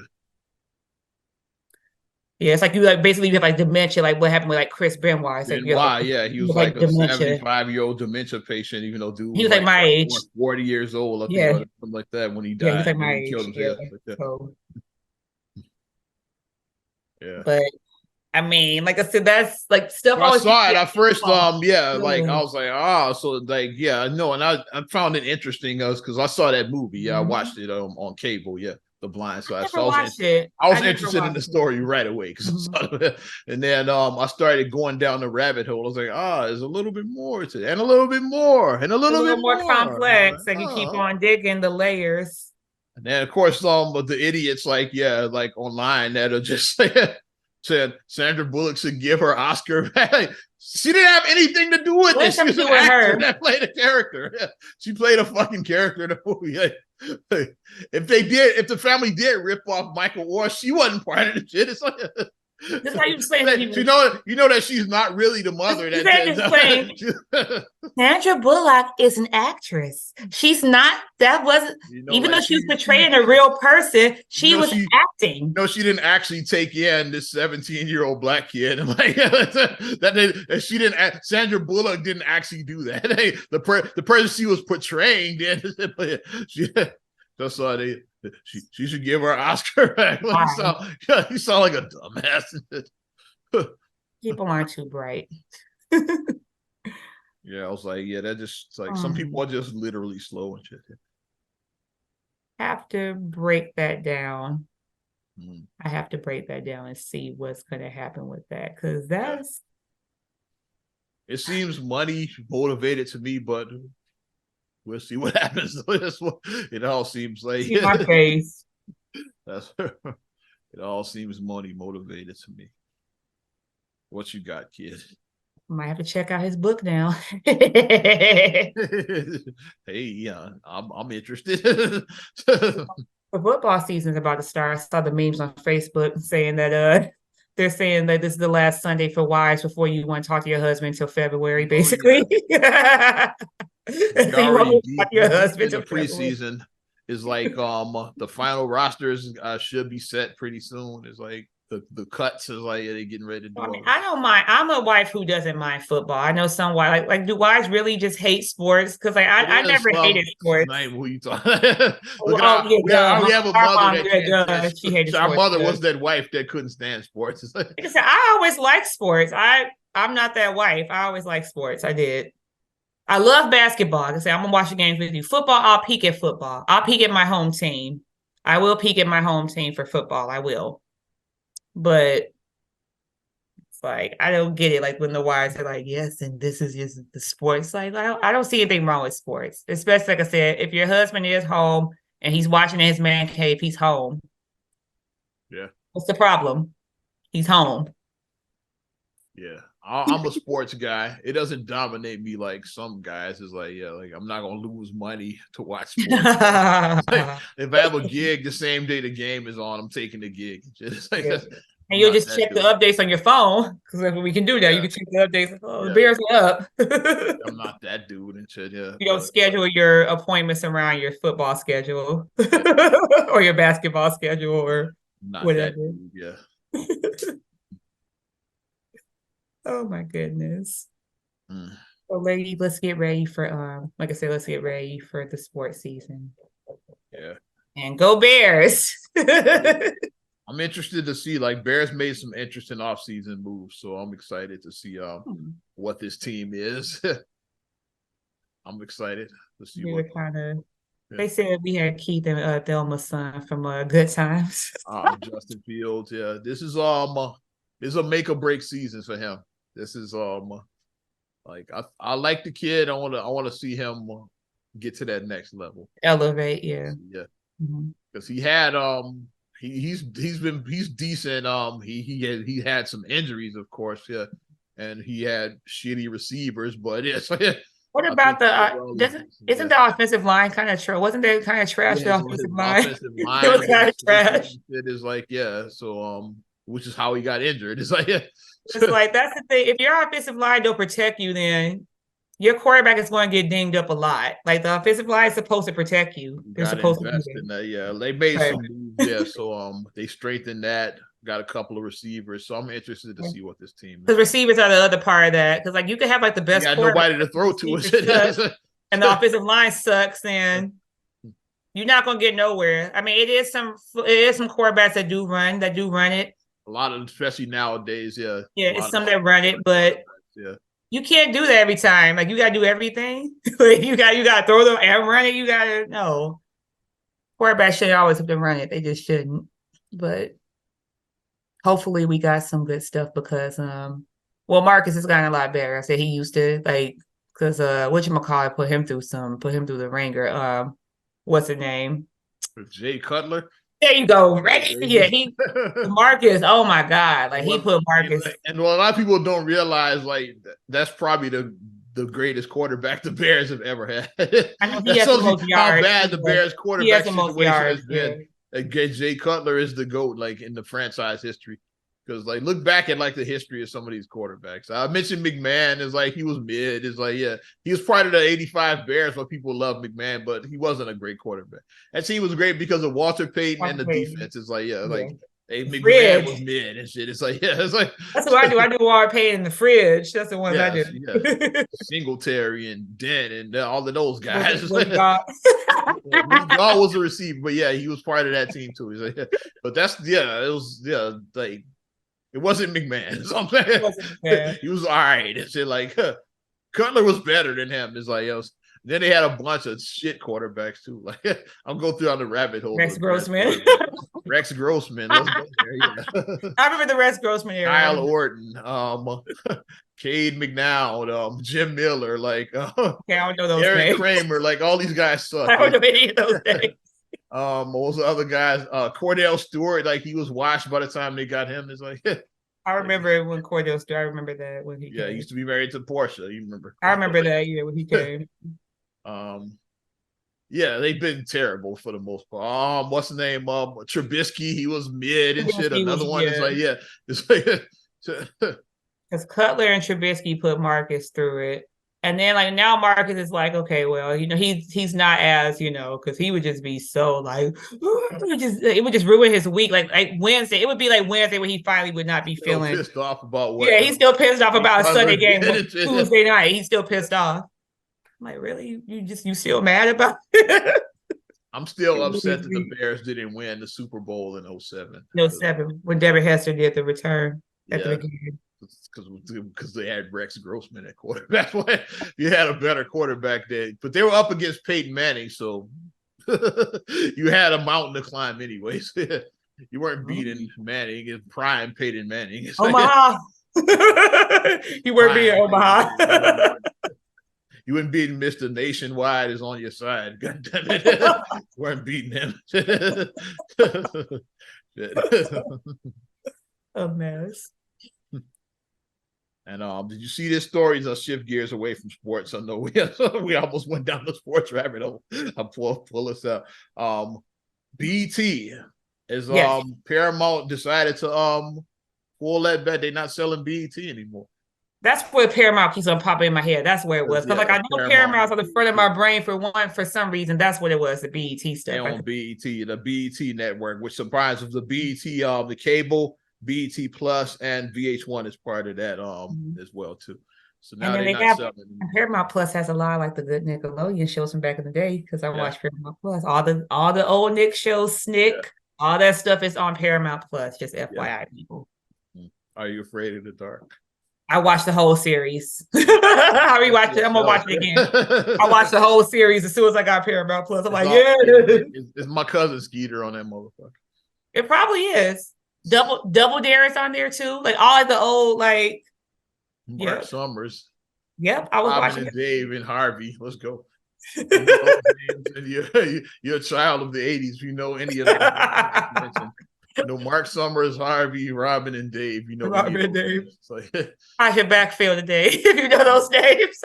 it's like you basically you have like dementia, like what happened with like Chris Benoit. Like, he was like a 75-year-old dementia patient, even though dude he was like my age, 40 years old, something like that when he died. He was like my age. But I mean, like I said, that's like stuff. I saw it at first. Like I was like, so like, no, and I found it interesting because I saw that movie. I watched it on cable. The Blind Side. So I was interested in the story right away and then I started going down the rabbit hole. I was like, there's a little bit more to it, and a little bit more, and a little bit more complex. Like, you keep on digging the layers. And then of course, the idiots like online that are just said Sandra Bullock should give her Oscar back. She didn't have anything to do with it. She was an actor that played a character. She played a fucking character in the movie. If the family did rip off Michael Orr, she wasn't part of the shit. It's like, that's how you explain it. You know that she's not really the mother. Sandra Bullock is an actress. She's not. That wasn't. Even though she was portraying a real person, she was acting. No, she didn't actually take in this 17-year-old black kid. Like she didn't. Sandra Bullock didn't actually do that. The person she was portraying did. Just saw they. She should give her Oscar back. Like, you sound like a dumbass. People aren't too bright. Yeah, I was like, yeah, that just like some people are just literally slow and shit. Have to break that down. Mm. I have to break that down and see what's going to happen with that, because that's. It seems money motivated to me, but we'll see what happens. It all seems like in my face. It all seems money motivated to me. What you got, kid? Might have to check out his book now. Hey, yeah, I'm interested. The football season's about to start. I saw the memes on Facebook saying that they're saying that this is the last Sunday for wives before you want to talk to your husband until February, basically. Yeah. You won't talk to your husband the preseason is like the final rosters should be set pretty soon. It's like the cuts is like they getting ready to do. I mean, I don't mind. I'm a wife who doesn't mind football. I know some wives like do wives really just hate sports? Because like I never hated sports. Who you talking? We have a mother that she hated our sports. Mother was that wife that couldn't stand sports. I always liked sports. I'm not that wife. I always liked sports. I did. I love basketball. I say I'm gonna watch the games with you. Football, I'll peek at football. I'll peek at my home team. I will peek at my home team for football. I will. But it's like I don't get it. Like when the wives are like, yes, and this is just the sports. Like I don't see anything wrong with sports. Especially like I said, if your husband is home and he's watching in his man cave, he's home. Yeah. What's the problem? He's home. Yeah. I'm a sports guy. It doesn't dominate me like some guys. It's like, yeah, like I'm not gonna lose money to watch sports. Like, if I have a gig the same day the game is on, I'm taking the gig. Like, and you'll just check the updates on your phone, because we can do that. You can check the updates. Oh, the Bears are up. I'm not that dude and shit. Yeah. You don't schedule your appointments around your football schedule or your basketball schedule or not whatever. That dude, yeah. Oh my goodness. Mm. So lady, let's get ready for like I said, let's get ready for the sports season. Yeah. And go Bears. I'm interested to see, like, Bears made some interesting offseason moves, so I'm excited to see what this team is. I'm excited to see what kind of. They said we had Keith and Thelma's son from Good Times. Justin Fields, yeah. This is a make or break season for him. This is like I like the kid. I want to see him get to that next level. Elevate, yeah. Yeah. Because he had he's decent. He had some injuries, of course, yeah. And he had shitty receivers, but it's what about isn't the offensive line kind of trash? Wasn't that kind of trash? Yeah, the offensive line? It was kind of trash. It is like, yeah. So which is how he got injured. It's like it's like that's the thing. If your offensive line don't protect you, then your quarterback is going to get dinged up a lot. Like the offensive line is supposed to protect you. They're supposed to invest in that. Yeah, they made some moves. Yeah, so they strengthened that. Got a couple of receivers, so I'm interested to see what this team. Because receivers are the other part of that. Because like you could have like the best. You got nobody to throw to, and the offensive line sucks. And you're not going to get nowhere. I mean, it is some quarterbacks that do run it. A lot of, especially nowadays, yeah. Yeah, it's some that run it, but yeah, you can't do that every time. Like you gotta do everything. Like you gotta throw them and run it. You gotta no. Quarterbacks should always have to run it. They just shouldn't. But hopefully we got some good stuff because Marcus has gotten a lot better. I said he used to because whatchamacallit put him through the ringer. What's the name? Jay Cutler. There you go. Right? Yeah, Marcus. Oh my God. Like he put Marcus. And a lot of people don't realize like that's probably the greatest quarterback the Bears have ever had. I know he has the most how yards. bad the Bears quarterback situation has been. Yeah. Like Jay Cutler is the GOAT like in the franchise history. Because like look back at like the history of some of these quarterbacks. I mentioned McMahon is like he was mid. It's like yeah, he was part of the '85 Bears, but people love McMahon, but he wasn't a great quarterback. That team was great because of Walter Payton and the defense. It's like like hey, McMahon was mid and shit. It's like it's like that's what I do. I do Walter Payton in the fridge. That's the ones I do. Yeah. Singletary and Dent and all of those guys. Woody God was a receiver, but yeah, he was part of that team too. He's like, yeah. But that's it was like. It wasn't McMahon. So I'm saying he was all right. It's like Cutler was better than him. It's like then they had a bunch of shit quarterbacks too. Like I'll go through on the rabbit hole. Rex Grossman. Rex Grossman. Let's go there, yeah. I remember the Rex Grossman era. Kyle Orton, Cade McNown, Jim Miller, like okay, I don't know those Eric names. Kramer, like all these guys suck. I don't know any of those names. What was the other guys? Cordell Stewart, like he was washed by the time they got him. It's like I remember when Cordell Stewart. I remember that when he came. He used to be married to Portia. You remember? I remember that when he came. Yeah, they've been terrible for the most part. What's the name? Trubisky, he was mid and shit. Another one is like, it's like because Cutler and Trubisky put Marcus through it. And then like now Marcus is like, okay, well, he's not as, because he would just be so like it would just ruin his week. Like Wednesday, it would be like Wednesday when he finally would not be feeling pissed off about what. Yeah, he's still pissed off about a Sunday game Tuesday night. He's still pissed off. I'm like, really? You still mad about it? I'm still upset that the Bears didn't win the Super Bowl in 07. 07, when Devin Hester did the return at the beginning. Because they had Rex Grossman at quarterback. That's why you had a better quarterback there. But they were up against Peyton Manning, so you had a mountain to climb anyways. You weren't beating Manning. It's prime Peyton Manning. It's Omaha. You weren't beating Omaha. You weren't beating Mr. Nationwide is on your side. God damn it. You weren't beating him. A mess. And did you see this story? I'll shift gears away from sports. I know we almost went down the sports rabbit hole. I'll pull this up. BET is Paramount decided to pull that bet. They're not selling BET anymore. That's where Paramount keeps on popping in my head. That's where it was. Because I know Paramount's on the front of my brain for some reason. That's what it was, the BET stuff. They own BET, the BET network, which comprises of the BET, the cable, BET Plus, and VH1 is part of that as well too. So now they're not selling. Paramount Plus has a lot of like the good Nickelodeon shows from back in the day because I watched Paramount Plus. All the old Nick shows, Snick, all that stuff is on Paramount Plus. Just FYI, people. Are you afraid of the dark? I watched the whole series. I rewatched it. I'm gonna watch it again. I watched the whole series as soon as I got Paramount Plus. I'm like, it's my cousin Skeeter on that motherfucker. It probably is. Double Dare is on there too. Like all the old like Mark Summers. Yep, I was Robin watching and Dave and Harvey. Let's go. You're a child of the 80s. You know any of them. Mark Summers, Harvey, Robin, and Dave. Robin and Dave. Like, I should backfill today if you know those names.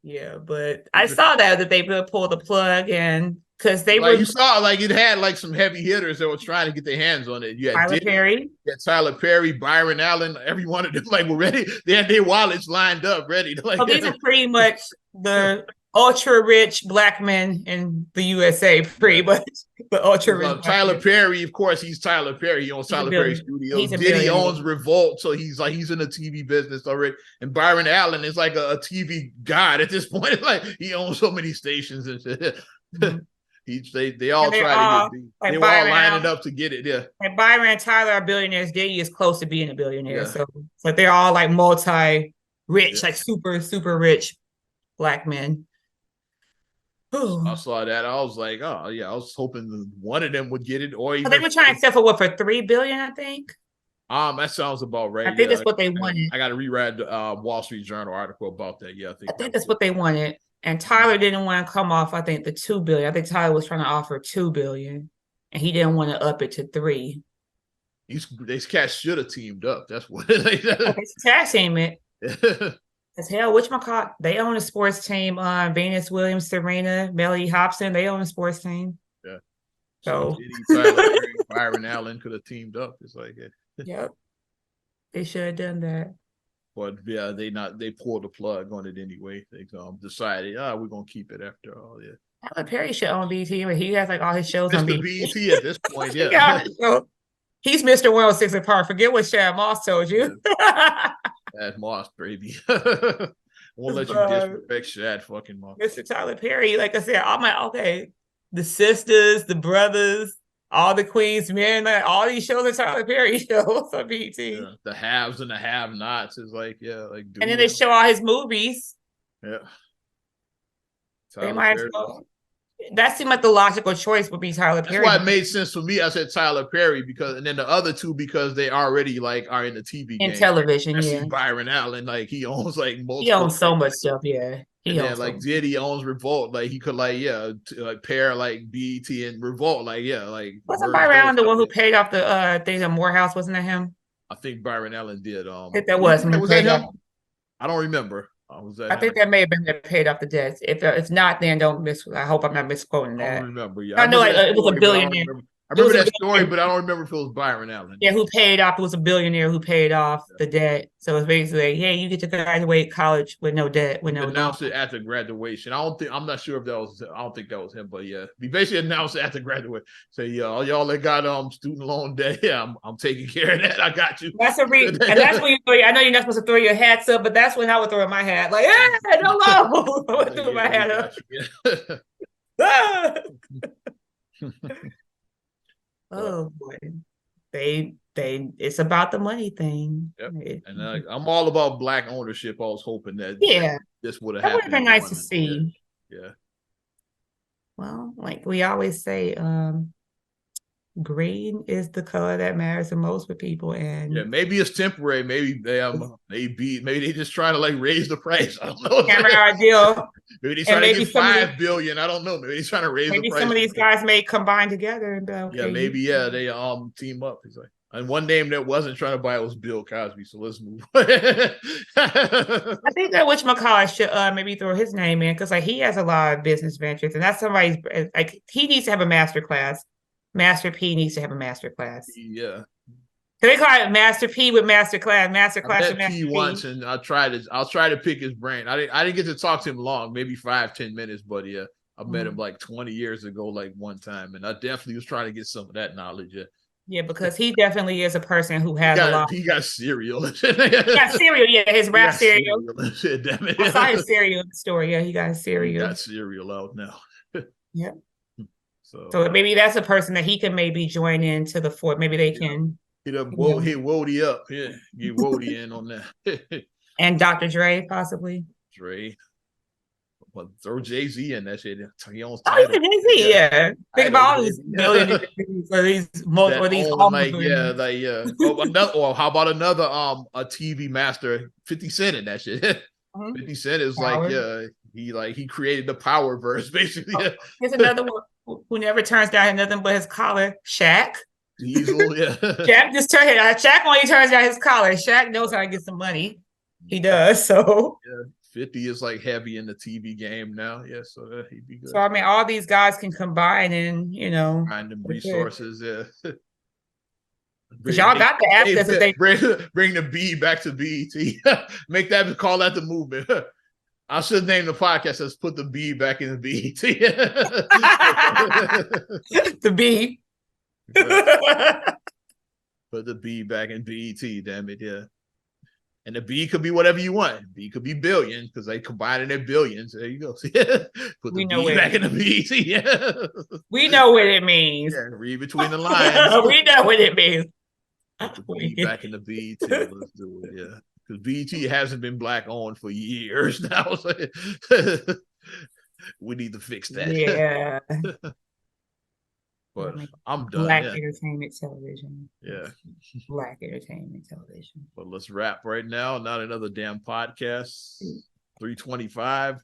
Yeah, but I saw that they pulled the plug and because they were. You saw like it had like some heavy hitters that were trying to get their hands on it. You had Tyler Perry. Yeah, Tyler Perry, Byron Allen. Every one of them like were ready. They had their wallets lined up, ready to like. So these are pretty much the ultra rich black men in the USA, pretty much. The ultra rich. Tyler Perry, of course, he's Tyler Perry. He owns Tyler Perry Studios. Diddy owns Revolt, so he's in the TV business already. And Byron Allen is like a TV god at this point. Like he owns so many stations and shit. Mm-hmm. They all try to get. They were all lining up to get it. Yeah. And Byron and Tyler are billionaires. Diddy is close to being a billionaire, so they're all like multi-rich, like super super rich black men. I saw that. I was like, oh yeah, I was hoping one of them would get it, or even they were trying to sell for $3 billion, I think. That sounds about right. I think that's what they wanted. I got to reread the Wall Street Journal article about that. Yeah, I think that's what they wanted. And Tyler didn't want to come off, I think, the $2 billion. I think Tyler was trying to offer $2 billion, and he didn't want to up it to $3 billion. These cats should have teamed up. That's what. It's tag team it. As hell, whatchamacallit, they own a sports team. Venus Williams, Serena, Melody Hobson, they own a sports team. Yeah. So Tyler Perry, Byron Allen could have teamed up. It's like, yep, they should have done that. But yeah, they pulled the plug on it anyway. They decided, we're gonna keep it after all. Yeah. Tyler Perry should own BT, but he has like all his shows on Mr. BT. BET at this point, yeah. Yeah, he's Mr. 106 apart. Forget what Shad Moss told you. Shad Moss, baby. Won't let you disrespect Shad fucking Moss. Mr. Tyler Perry, like I said, I'm like, okay, the sisters, the brothers, all the Queens men, like, all these shows are Tyler Perry shows on BET. Yeah, the haves and the have-nots is like, yeah, like. And then they show all his movies. Yeah. They might as well. That seemed like the logical choice would be Tyler Perry. That's why it made sense for me. I said Tyler Perry and then the other two because they already like are in the TV game. Television. I see Byron Allen, like he owns like multiple. He owns so much stuff, yeah. And then like Diddy owns Revolt, like he could like pair like BET and Revolt, like like. Wasn't Byron Allen the one who paid off the thing at Morehouse? Wasn't it him? I think Byron Allen did. If that was that him? I don't remember. I think that may have been that paid off the debts. If it's not, then don't miss. I hope I'm not misquoting that. I don't remember. Yeah, I know it was a billionaire. I remember that story, but I don't remember if it was Byron Allen. Yeah, who paid off? It was a billionaire who paid off the debt. So it's basically, hey, you get to graduate college with no debt, with no. Announced it after graduation. I'm not sure if that was. I don't think that was him, but yeah, he basically announced it after graduation. Say, yeah, all y'all that got student loan debt, yeah, I'm taking care of that. I got you. That's a reason, and that's when I know you're not supposed to throw your hats up, but that's when I would throw my hat, like, hey, no loan. I would throw my hat up. Oh boy, it's about the money thing. Yep. And I'm all about Black ownership. I was hoping that this would have happened. That would have been nice to see. Yeah. Well, like we always say, green is the color that matters the most for people, and yeah, maybe it's temporary. Maybe maybe they just trying to like raise the price. I don't know. Camera deal. Maybe they're trying to get $5 billion. I don't know. Maybe he's trying to raise the price. Maybe some of these guys may combine together and be okay. Yeah, maybe they team up. He's like, and one name that wasn't trying to buy it was Bill Cosby. So let's move. I think that whatchamacallit should maybe throw his name in because like he has a lot of business ventures, and that's somebody's like he needs to have a master class. Master P needs to have a master class. Yeah. So they call it Master P with master class. Master class with Master P. Once, and I'll try to pick his brain. I didn't get to talk to him long, maybe 5-10 minutes, but yeah, I met him like 20 years ago, like one time, and I definitely was trying to get some of that knowledge. Yeah. Yeah, because he definitely is a person who has a lot. He got cereal. He got cereal, yeah, his rap cereal. Damn it. I saw his cereal in the store. Yeah, he got cereal. He got cereal out now. Yeah. So maybe that's a person that he can maybe join into the fort. Maybe they can. Hit Wody up. Yeah, get Wody in on that. And Dr. Dre, possibly. Dre. Well, throw Jay-Z in that shit. He owns Jay-Z, yeah. Think about all these billionaires or these or how about another a TV master, 50 Cent in that shit. 50 Cent is Power. he created the power verse, basically. Here's another one who never turns down nothing but his collar, Shaq. Diesel, yeah. Shaq only turns down his collar. Shaq knows how to get some money. He does, so. Yeah, 50 is like heavy in the TV game now. Yeah, so he'd be good. So, I mean, all these guys can combine and, find them resources, yeah. Because y'all got the access if they bring the B back to BET. Call that the movement. I should name the podcast as put the B back in the BET. The B. Put the B back in BET, damn it, yeah. And the B could be whatever you want. B could be billion because they combine their billions. There you go. Put the B back in the BET. Yeah. We know what it means. Yeah, read between the lines. We know what it means. Put the B back in the BET. Let's do it, yeah. Because BET hasn't been Black owned for years now. So we need to fix that. Yeah. But I'm done. Black entertainment television. Yeah. Black entertainment television. But let's wrap right now. Not another damn podcast. 3:25.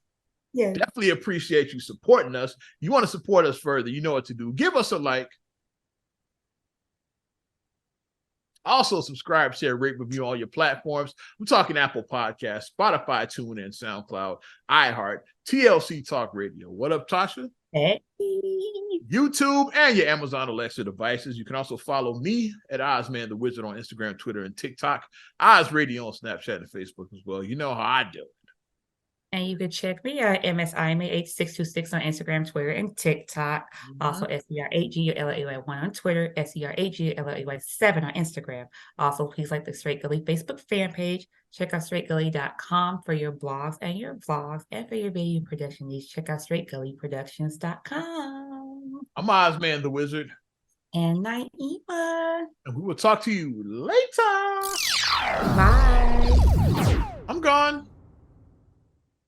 Yeah. Definitely appreciate you supporting us. You want to support us further, you know what to do. Give us a like. Also, subscribe, share, rate, review on your platforms. I'm talking Apple Podcasts, Spotify, TuneIn, SoundCloud, iHeart, TLC Talk Radio. What up, Tasha? Hey. YouTube, and your Amazon Alexa devices. You can also follow me at Ozman the Wizard on Instagram, Twitter, and TikTok. Oz Radio on Snapchat and Facebook as well. You know how I do. And you can check me out MSIMA8626 on Instagram, Twitter, and TikTok. Also, SER8GLLEY1 on Twitter, SER8GLLEY7 on Instagram. Also, please like the Straight Gully Facebook fan page. Check out straightgully.com for your blogs and your vlogs. And for your video production needs, check out straightgullyproductions.com. I'm Ozman the Wizard. And Naima. And we will talk to you later. Bye.